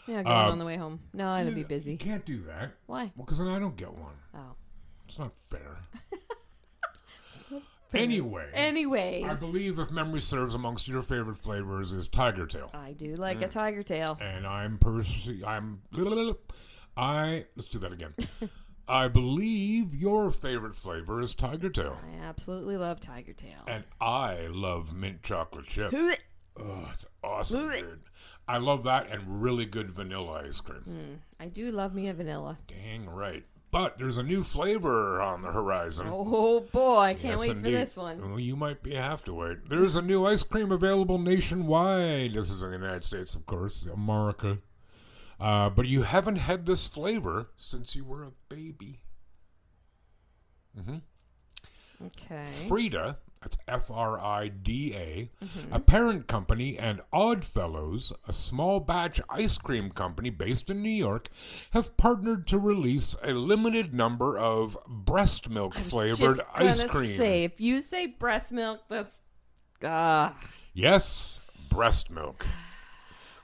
S3: Yeah, I'll get one on the way home. No, I'd be
S2: You
S3: busy.
S2: can't do that.
S3: Why?
S2: Well, because then I don't get one.
S3: Oh.
S2: It's not fair. Anyway.
S3: Anyways.
S2: I believe, if memory serves, amongst your favorite flavors is tiger tail.
S3: I do like a tiger tail.
S2: And let's do that again. I believe your favorite flavor is tiger tail.
S3: I absolutely love tiger tail.
S2: And I love mint chocolate chip. Oh, it's awesome, dude. I love that and really good vanilla ice cream.
S3: I do love me a vanilla.
S2: Dang right. But there's a new flavor on the horizon.
S3: Oh boy, I can't
S2: Yes,
S3: wait
S2: indeed.
S3: for this one.
S2: Well, you might have to wait. There's a new ice cream available nationwide. This is in the United States, of course, America. But you haven't had this flavor since you were a baby.
S3: Okay.
S2: Frida, that's Frida, a parent company, and Oddfellows, a small batch ice cream company based in New York, have partnered to release a limited number of breast milk flavored ice cream.
S3: Say, if you say breast milk, that's
S2: Yes, breast milk.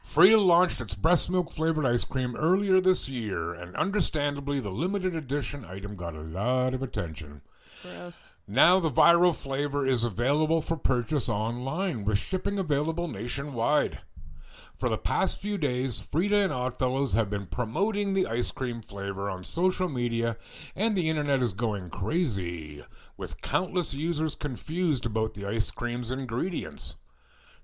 S2: Frida launched its breast milk flavored ice cream earlier this year, and understandably, the limited edition item got a lot of attention.
S3: gross.
S2: Now the viral flavor is available for purchase online, with shipping available nationwide. For the past few days, Frida and Oddfellows have been promoting the ice cream flavor on social media, and the internet is going crazy, with countless users confused about the ice cream's ingredients.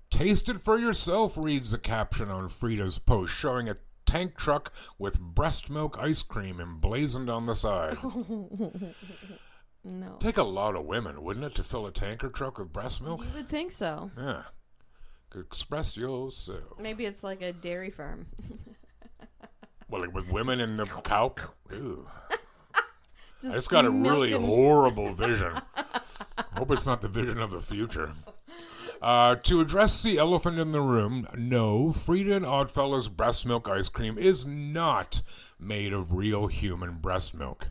S2: Taste it for yourself, reads the caption on Frida's post, showing a tank truck with breast milk ice cream emblazoned on the side.
S3: No.
S2: Take a lot of women, wouldn't it, to fill a tanker truck with breast milk?
S3: You would think so.
S2: Yeah. Express yourself.
S3: Maybe it's like a dairy farm.
S2: Well, like with women in the cow. Ew. I just got a
S3: milking.
S2: really horrible vision. Hope it's not the vision of the future. To address the elephant in the room, no, Frida and Oddfellows breast milk ice cream is not made of real human breast milk.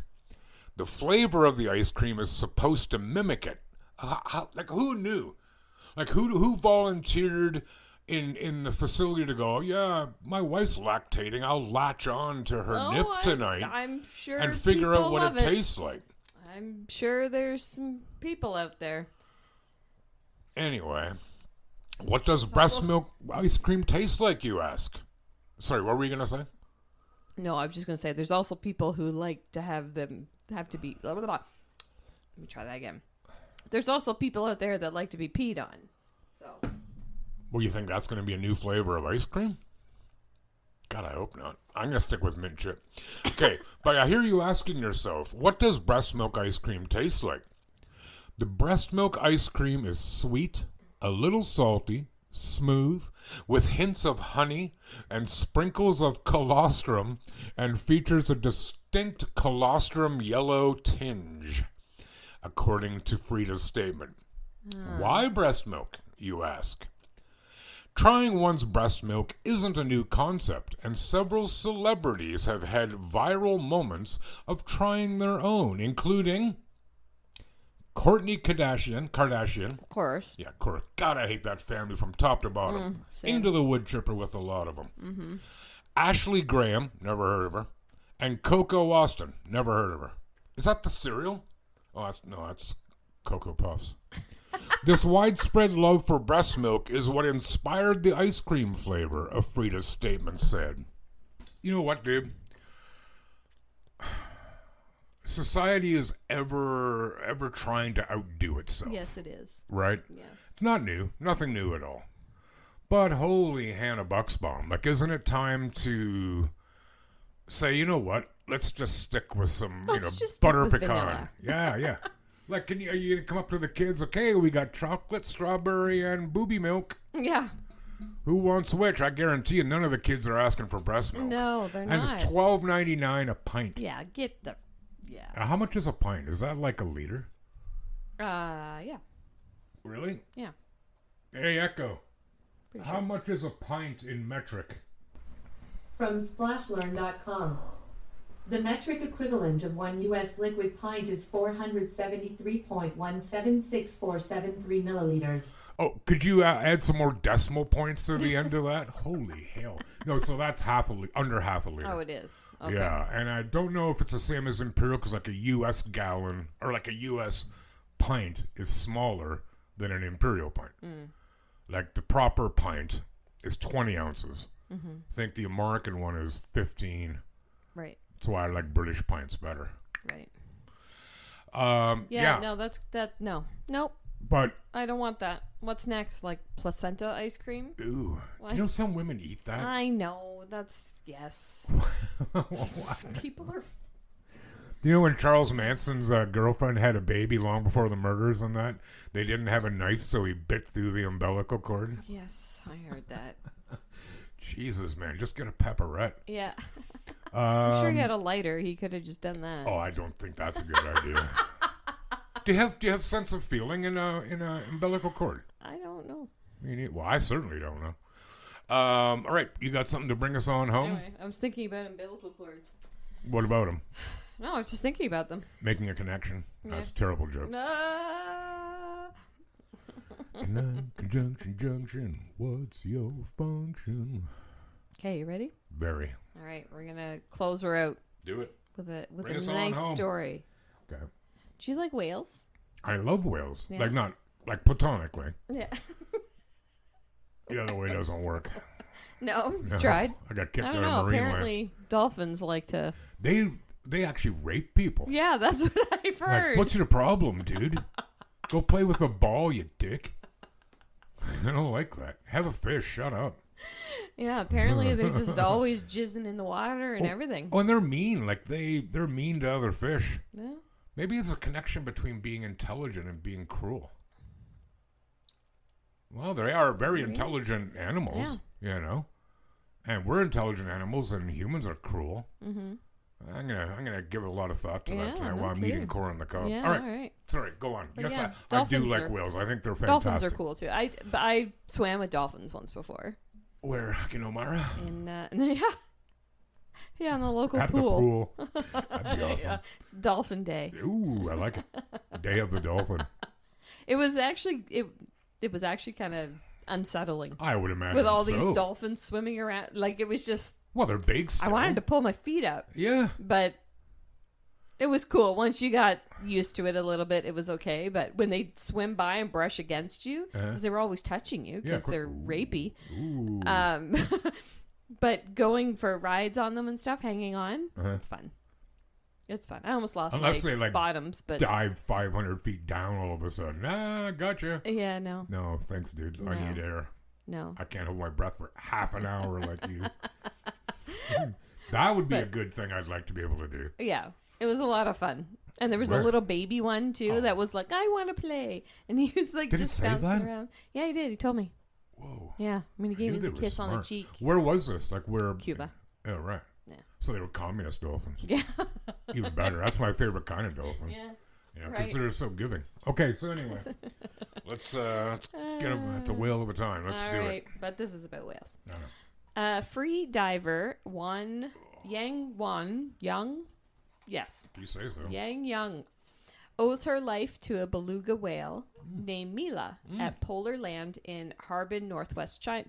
S2: The flavor of the ice cream is supposed to mimic it. Like, who knew? Like, who volunteered in the facility to go, yeah, my wife's lactating, I'll latch on to her nip tonight
S3: I'm sure
S2: and figure out
S3: people
S2: what
S3: love
S2: it tastes like.
S3: I'm sure there's some people out there.
S2: Anyway, what does breast milk ice cream taste like, you ask? Sorry, what were you going to say?
S3: No, I was just going to say there's also people who like to have to be... Blah, blah, blah. Let me try that again. There's also people out there that like to be peed on. So...
S2: Well, you think that's going to be a new flavor of ice cream? God, I hope not. I'm going to stick with mint chip. Okay, but I hear you asking yourself, what does breast milk ice cream taste like? The breast milk ice cream is sweet, a little salty, smooth, with hints of honey and sprinkles of colostrum, and features a distinct colostrum yellow tinge, according to Frida's statement. Why breast milk, you ask? Trying one's breast milk isn't a new concept, and several celebrities have had viral moments of trying their own, including Kourtney Kardashian.
S3: Of course.
S2: Yeah, God, I hate that family from top to bottom.
S3: Same.
S2: Into the wood chipper with a lot of them. Mm-hmm. Ashley Graham, never heard of her. And Coco Austin, never heard of her. Is that the cereal? Oh, that's Cocoa Puffs. This widespread love for breast milk is what inspired the ice cream flavor, a Frida's statement said. You know what, dude? Society is ever trying to outdo itself.
S3: Yes, it is.
S2: Right?
S3: Yes.
S2: It's not new. Nothing new at all. But holy Hannah Bucksbaum, like, isn't it time to say, you know what? Let's just stick with some, butter pecan.
S3: Vanilla.
S2: Yeah. Like, are you going to come up to the kids? Okay, we got chocolate, strawberry, and booby milk.
S3: Yeah.
S2: Who wants which? I guarantee you none of the kids are asking for breast milk.
S3: No, they're not.
S2: And it's $12.99 a pint.
S3: Yeah, get the... Yeah.
S2: How much is a pint? Is that like a liter?
S3: Yeah.
S2: Really?
S3: Yeah.
S2: Hey, Echo.
S3: Pretty
S2: How
S3: sure.
S2: much is a pint in metric?
S4: From splashlearn.com. The metric equivalent of 1 U.S. liquid pint is 473.176473 milliliters.
S2: Oh, could you add some more decimal points to the end of that? Holy hell. No, so that's under half a liter.
S3: Oh, it is. Okay.
S2: Yeah, and I don't know if it's the same as imperial because like a U.S. gallon or like a U.S. pint is smaller than an imperial pint. Like the proper pint is 20 ounces. I think the American one is 15.
S3: Right.
S2: That's why I like British pints better.
S3: Right.
S2: Yeah.
S3: No, no. Nope.
S2: But
S3: I don't want that. What's next? Like placenta ice cream?
S2: ooh,
S3: What?
S2: you know some women eat that.
S3: I know. Yes. People are.
S2: Do you know when Charles Manson's girlfriend had a baby long before the murders and that? They didn't have a knife, so he bit through the umbilical cord.
S3: Yes, I heard that.
S2: Jesus, man, just get a pepperette.
S3: Yeah. I'm sure he
S2: Um,
S3: had a lighter. He could have just done that.
S2: Oh, I don't think that's a good idea. Do you have sense of feeling in a umbilical cord?
S3: I don't know.
S2: Well, I certainly don't know. All right, you got something to bring us on home?
S3: Anyway, I was thinking about umbilical cords.
S2: What about them?
S3: No, I was just thinking about them.
S2: Making a connection.
S3: Yeah.
S2: That's a terrible joke. Conjunction, junction. What's your function?
S3: Okay, you ready?
S2: Very.
S3: All right, we're gonna close her out
S2: Do it.
S3: with
S2: Bring
S3: a
S2: us on
S3: nice
S2: home.
S3: story.
S2: Okay.
S3: Do you like whales?
S2: I love whales.
S3: Yeah.
S2: Like not like platonically.
S3: Yeah.
S2: The other way doesn't work.
S3: No,
S2: No.
S3: tried.
S2: I got kicked
S3: I
S2: out
S3: don't
S2: of
S3: know.
S2: Marine
S3: Apparently, dolphins like to.
S2: Life. They actually rape people.
S3: Yeah, that's what I've heard.
S2: Like, what's your problem, dude? Go play with a ball, you dick. I don't like that. Have a fish. Shut up.
S3: Yeah, apparently they're just always jizzing in the water and everything.
S2: Oh, and they're mean. Like they're mean to other fish.
S3: Yeah.
S2: Maybe it's a connection between being intelligent and being cruel. Well, they are very
S3: Maybe.
S2: intelligent animals, you know, and we're intelligent animals, and humans are cruel.
S3: Mm-hmm.
S2: I'm gonna give a lot of thought to
S3: Yeah,
S2: that tonight
S3: no
S2: while I'm
S3: kidding.
S2: eating corn on the cob.
S3: Yeah,
S2: all right,
S3: all right.
S2: sorry, go on.
S3: But
S2: Yes,
S3: yeah,
S2: I do
S3: dolphins
S2: like
S3: are-
S2: whales. I think they're fantastic.
S3: Dolphins are cool too. I swam with dolphins once before.
S2: Where, Kinomara?
S3: Yeah, in the local
S2: At
S3: pool.
S2: the pool. That'd be awesome.
S3: Yeah, it's Dolphin Day.
S2: Ooh, I like it. Day of the dolphin.
S3: It was actually it was actually kind of unsettling
S2: I would imagine
S3: with all
S2: so.
S3: these dolphins swimming around. Like it was just
S2: Well, they're big still.
S3: I wanted to pull my feet up,
S2: Yeah.
S3: but it was cool. Once you got used to it a little bit, it was okay. But when they swim by and brush against you, because they were always touching you, because they're rapey.
S2: Ooh.
S3: But going for rides on them and stuff, hanging on,
S2: Uh-huh.
S3: it's fun. It's fun. I almost lost
S2: Unless
S3: my
S2: they, like,
S3: bottoms, but
S2: Dive 500 feet down all of a sudden. Ah, gotcha.
S3: yeah, no,
S2: No, thanks, dude. I
S3: No.
S2: need air.
S3: no.
S2: I can't hold my breath for half an hour like you. That would be a
S3: But-
S2: good thing I'd like to be able to do.
S3: Yeah, it was a lot of fun. And there was
S2: Where?
S3: a little baby one too
S2: Oh.
S3: that was like, "I want to play," and he was like
S2: Did it
S3: just
S2: say
S3: bouncing
S2: that?
S3: around. Yeah, he did. He told me.
S2: Whoa.
S3: Yeah, I mean, he
S2: I
S3: gave
S2: knew
S3: me the
S2: they were
S3: kiss on the
S2: smart.
S3: cheek.
S2: Where was this? Like where?
S3: Cuba.
S2: Oh, right.
S3: Yeah.
S2: So they were communist dolphins.
S3: Yeah.
S2: Even better. That's my favorite kind of dolphin.
S3: Yeah.
S2: Yeah, because
S3: Right.
S2: they're so giving. Okay, so anyway, let's get them. It's a whale of a time. Let's
S3: All
S2: do
S3: right,
S2: it.
S3: but this is about whales.
S2: No.
S3: Free diver Yang, yes,
S2: You say so.
S3: Yang Young, owes her life to a beluga whale named Mila at Polar Land in Harbin, northeast China.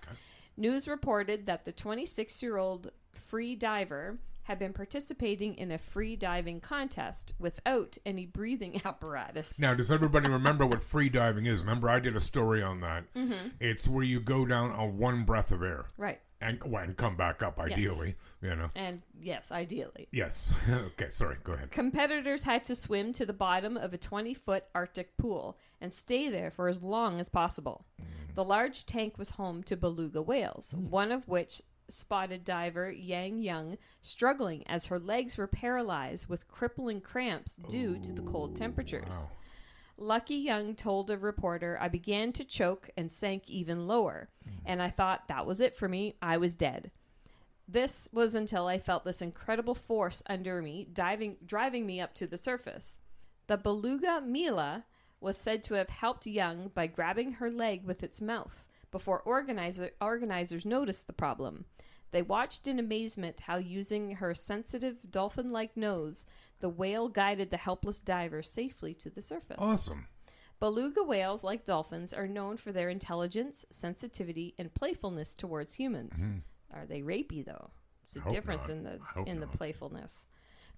S2: Okay.
S3: News reported that the 26-year-old free diver had been participating in a free diving contest without any breathing apparatus.
S2: Now, does everybody remember what free diving is? Remember, I did a story on that. Mm-hmm. It's where you go down on one breath of air
S3: Right.
S2: and come back up, ideally. You know.
S3: And yes, ideally.
S2: Yes. Okay. Sorry. Go ahead.
S3: Competitors had to swim to the bottom of a 20-foot Arctic pool and stay there for as long as possible. The large tank was home to beluga whales, one of which spotted diver Yang Young struggling as her legs were paralyzed with crippling cramps due to the cold temperatures.
S2: Wow.
S3: Lucky Young told a reporter, "I began to choke and sank even lower, and I thought that was it for me. I was dead. This was until I felt this incredible force under me, driving me up to the surface." The beluga Mila was said to have helped Young by grabbing her leg with its mouth before organizers noticed the problem. They watched in amazement how, using her sensitive dolphin-like nose, the whale guided the helpless diver safely to the surface.
S2: Awesome.
S3: Beluga whales, like dolphins, are known for their intelligence, sensitivity, and playfulness towards humans. Are they rapey, though? It's a
S2: Hope
S3: difference
S2: not.
S3: in the playfulness.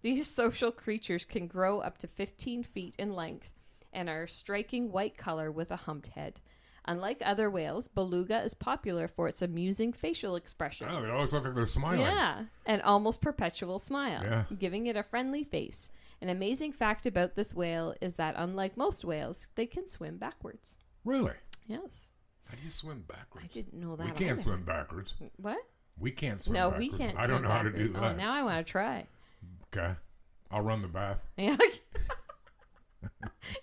S3: These social creatures can grow up to 15 feet in length and are a striking white color with a humped head. Unlike other whales, beluga is popular for its amusing facial expressions.
S2: Oh, they always look like they're smiling.
S3: Yeah, an almost perpetual smile,
S2: Yeah.
S3: giving it a friendly face. An amazing fact about this whale is that, unlike most whales, they can swim backwards.
S2: Really?
S3: Yes.
S2: How do you swim backwards?
S3: I didn't know that.
S2: We can't
S3: either.
S2: swim backwards.
S3: What?
S2: We can't swim
S3: No,
S2: backwards.
S3: we can't swim
S2: I don't know how to do
S3: backwards.
S2: that.
S3: Oh, now I want to try.
S2: Okay. I'll run the bath.
S3: Yeah.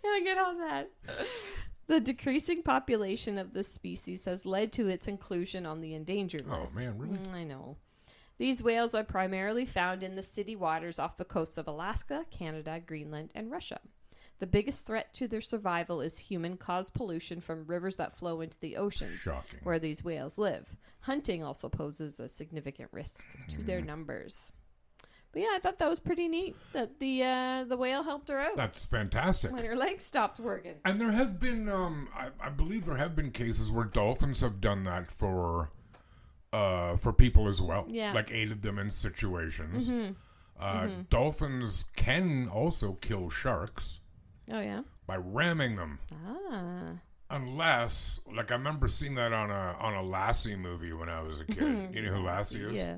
S3: Yeah, get on that. The decreasing population of this species has led to its inclusion on the endangered
S2: Oh,
S3: list.
S2: man, really?
S3: I know. These whales are primarily found in the city waters off the coasts of Alaska, Canada, Greenland, and Russia. The biggest threat to their survival is human-caused pollution from rivers that flow into the oceans,
S2: Shocking.
S3: where these whales live. Hunting also poses a significant risk to their numbers. But yeah, I thought that was pretty neat that the whale helped her out
S2: That's fantastic.
S3: when her legs stopped working.
S2: And there have been, I believe there have been cases where dolphins have done that for people as well.
S3: Yeah.
S2: Like aided them in situations. Dolphins can also kill sharks
S3: Oh yeah.
S2: by ramming them.
S3: Ah.
S2: Unless, like, I remember seeing that on a Lassie movie when I was a kid. You know who Lassie is?
S3: Yeah.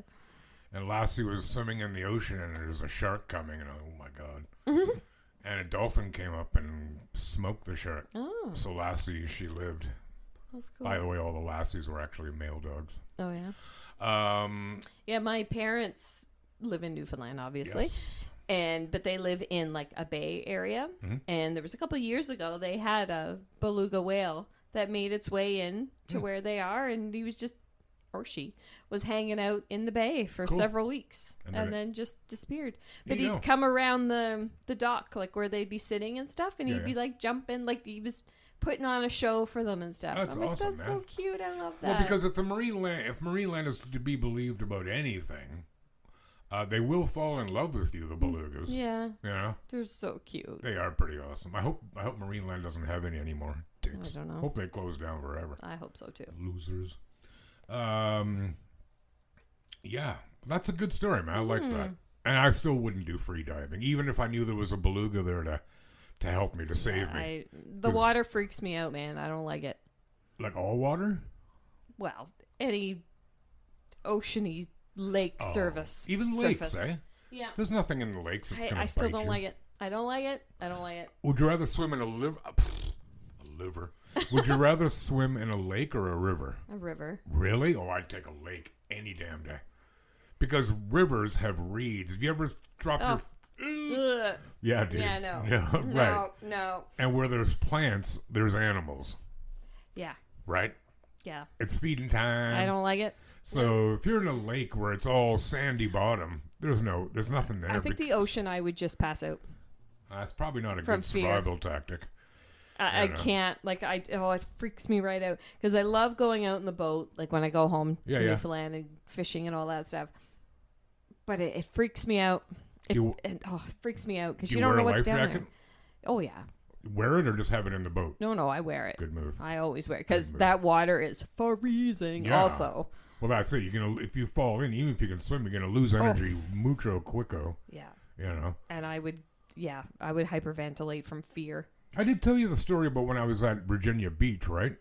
S2: And Lassie was swimming in the ocean, and there was a shark coming, and oh my god! And a dolphin came up and smoked the shark.
S3: Oh,
S2: So Lassie, she lived.
S3: that's cool.
S2: By the way, all the Lassies were actually male dogs.
S3: Oh yeah.
S2: Um,
S3: Yeah, my parents live in Newfoundland, obviously.
S2: yes.
S3: But they live in like a bay area.
S2: Mhm.
S3: And there was a couple of years ago they had a beluga whale that made its way in to where they are, and he was just, or she was hanging out in the bay for
S2: Cool.
S3: several weeks
S2: And
S3: and
S2: then
S3: then just disappeared. But
S2: you
S3: he'd
S2: go.
S3: come around the dock, like where they'd be sitting and stuff, and
S2: Yeah,
S3: he'd be
S2: yeah.
S3: like jumping, like he was putting on a show for them and stuff.
S2: That's
S3: I'm like,
S2: awesome,
S3: that's
S2: man.
S3: so cute. I love that.
S2: Well, because if Marine Land is to be believed about anything, they will fall in love with you, the belugas.
S3: yeah,
S2: You know,
S3: they're so cute.
S2: they are pretty awesome. I hope Marine Land doesn't have any anymore. Dicks.
S3: I don't know.
S2: Hope they close down forever.
S3: I hope so too.
S2: Losers. Yeah, that's a good story, man. I like that. And I still wouldn't do free diving, even if I knew there was a beluga there to help me, to save me.
S3: The
S2: 'Cause-
S3: water freaks me out, man. I don't like it.
S2: Like all water?
S3: Well, any oceany lake
S2: Oh,
S3: service.
S2: Even
S3: surface.
S2: lakes, eh?
S3: Yeah.
S2: There's nothing in the lakes that's going to
S3: I still
S2: bite
S3: don't
S2: you.
S3: like it. I don't like it. I don't like it.
S2: Would you rather swim in a liver? A liver. Would you rather swim in a lake or a river?
S3: A river.
S2: Really? Oh, I'd take a lake any damn day. Because rivers have reeds. Have you ever dropped
S3: Oh. Ugh.
S2: Yeah, dude.
S3: Yeah, no.
S2: Yeah, right.
S3: No, no.
S2: And where there's plants, there's animals,
S3: Yeah.
S2: right?
S3: Yeah.
S2: It's feeding time.
S3: I don't like it.
S2: So if you're in a lake where it's all sandy bottom, there's nothing there.
S3: I think the ocean I would just pass out.
S2: That's probably not a
S3: From
S2: good
S3: fear.
S2: survival tactic.
S3: I
S2: know.
S3: can't. Like, it freaks me right out. Because I love going out in the boat, like when I go home
S2: Yeah,
S3: to
S2: yeah.
S3: Newfoundland and fishing and all that stuff. But it freaks me out. It freaks me out because
S2: Do
S3: you
S2: you
S3: don't
S2: wear
S3: know
S2: a
S3: what's
S2: life
S3: down
S2: jacket?
S3: there. Oh, yeah.
S2: Wear it or just have it in the boat?
S3: No, I wear it.
S2: Good move.
S3: I always wear it because
S2: Good move.
S3: that water is freezing
S2: Yeah.
S3: also.
S2: Well, that's it. If you fall in, even if you can swim, you're gonna lose energy mucho quico.
S3: Yeah.
S2: You know.
S3: And I would hyperventilate from fear.
S2: I did tell you the story about when I was at Virginia Beach, right?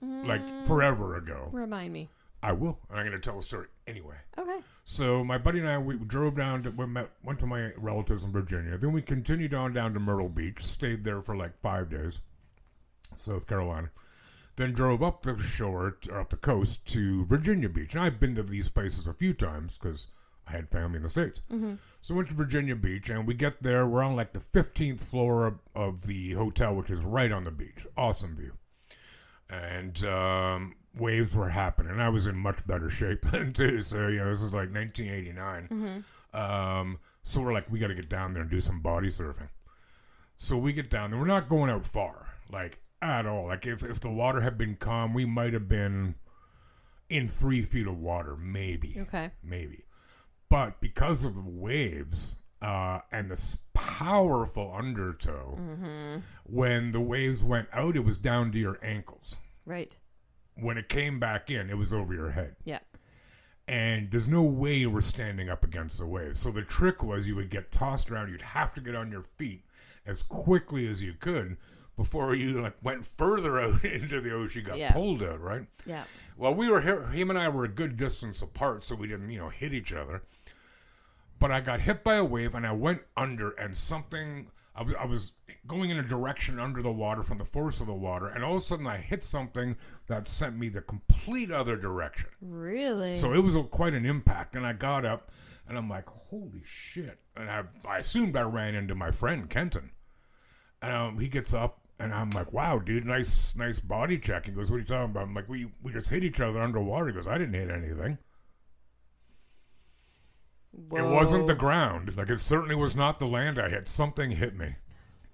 S2: Like forever ago.
S3: Remind me.
S2: I will. I'm gonna tell the story anyway.
S3: Okay.
S2: So my buddy and I, we drove down to, went to my relatives in Virginia. Then we continued on down to Myrtle Beach, stayed there for like 5 days, South Carolina. Then drove up the shore, or up the coast to Virginia Beach. And I've been to these places a few times because I had family in the States.
S3: Mm-hmm.
S2: So went to Virginia Beach, and we get there. We're on like the 15th floor of the hotel, which is right on the beach. Awesome view. And waves were happening. I was in much better shape then, too. So, this is like 1989. So we're like, we got to get down there and do some body surfing. So we get down there. We're not going out far, like, at all. Like, if the water had been calm, we might have been in 3 feet of water, maybe.
S3: Okay.
S2: Maybe. But because of the waves and the powerful undertow, when the waves went out, it was down to your ankles.
S3: Right.
S2: When it came back in, it was over your head.
S3: Yeah.
S2: And there's no way you were standing up against the waves. So the trick was you would get tossed around. You'd have to get on your feet as quickly as you could before you like went further out into the ocean, got pulled out, right?
S3: Yeah.
S2: Well, we were here, him and I were a good distance apart, so we didn't, hit each other. But I got hit by a wave, and I went under, and something, I was going in a direction under the water from the force of the water, and all of a sudden I hit something that sent me the complete other direction.
S3: Really?
S2: So it was quite an impact, and I got up, and I'm like, holy shit. And I assumed I ran into my friend, Kenton. And he gets up, and I'm like, wow, dude, nice body check. He goes, what are you talking about? I'm like, we just hit each other underwater. He goes, I didn't hit anything.
S3: Whoa.
S2: It wasn't the ground. Like, it certainly was not the land I hit. Something hit me.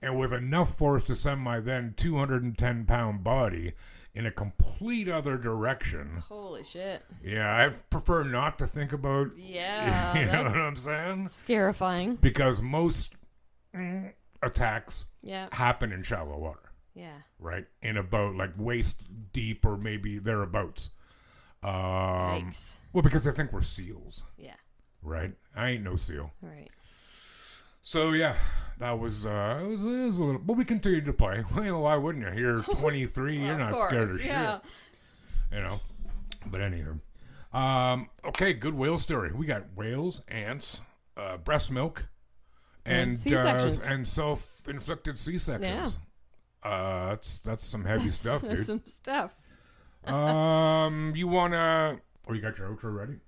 S2: And with enough force to send my then 210-pound body in a complete other direction.
S3: Holy shit.
S2: Yeah, I prefer not to think about...
S3: Yeah.
S2: You know what I'm saying?
S3: Scarifying.
S2: Because most attacks
S3: Yeah.
S2: happen in shallow water.
S3: Yeah.
S2: Right? In about, like, waist deep or maybe thereabouts.
S3: Yikes.
S2: Well, because they think we're seals.
S3: Yeah.
S2: Right? I ain't no seal.
S3: Right.
S2: So, yeah, that was, it was a little... But we continued to play. Well, why wouldn't you? You're 23, you're not scared of shit. But anywho. Okay, good whale story. We got whales, ants, breast milk, and
S3: C-sections.
S2: And self-inflicted C-sections.
S3: Yeah.
S2: That's some heavy stuff, dude.
S3: Some stuff.
S2: You wanna... Oh, you got your outro ready?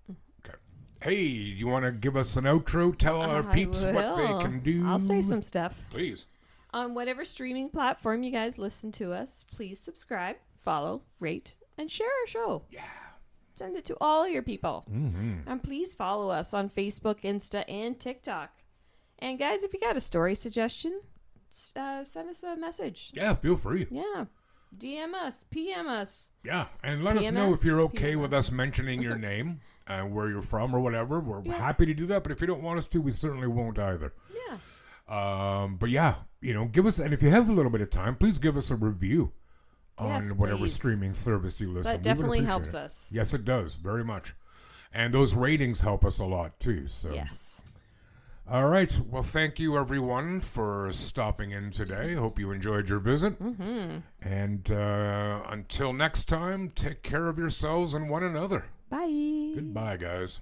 S2: Okay. Hey, you want to give us an outro? Tell our peeps what they can do.
S3: I'll say some stuff.
S2: Please.
S3: On whatever streaming platform you guys listen to us, please subscribe, follow, rate, and share our show.
S2: Yeah.
S3: Send it to all your people.
S2: Mm-hmm.
S3: And please follow us on Facebook, Insta, and TikTok. And guys, if you got a story suggestion, send us a message.
S2: Yeah, feel free.
S3: Yeah. DM us, PM us.
S2: Yeah, and let us know if you're okay with us mentioning your name and where you're from or whatever. We're happy to do that, but if you don't want us to, we certainly won't either.
S3: Yeah.
S2: But yeah, give us, and if you have a little bit of time, please give us a review on whatever
S3: please.
S2: Streaming service you listen.
S3: That definitely helps us.
S2: Yes, it does, very much. And those ratings help us a lot too. So
S3: yes.
S2: All right. Well, thank you, everyone, for stopping in today. Hope you enjoyed your visit.
S3: Mm-hmm.
S2: And until next time, take care of yourselves and one another.
S3: Bye.
S2: Goodbye, guys.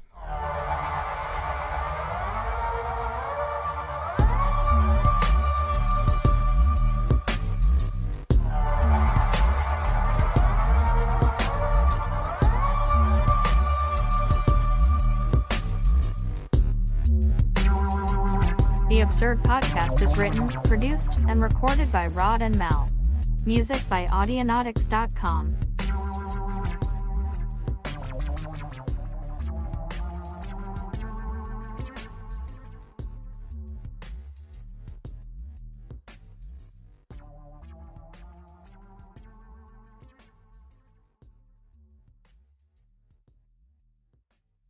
S1: The Absurd Podcast is written, produced, and recorded by Rod and Mal. Music by Audionautics.com.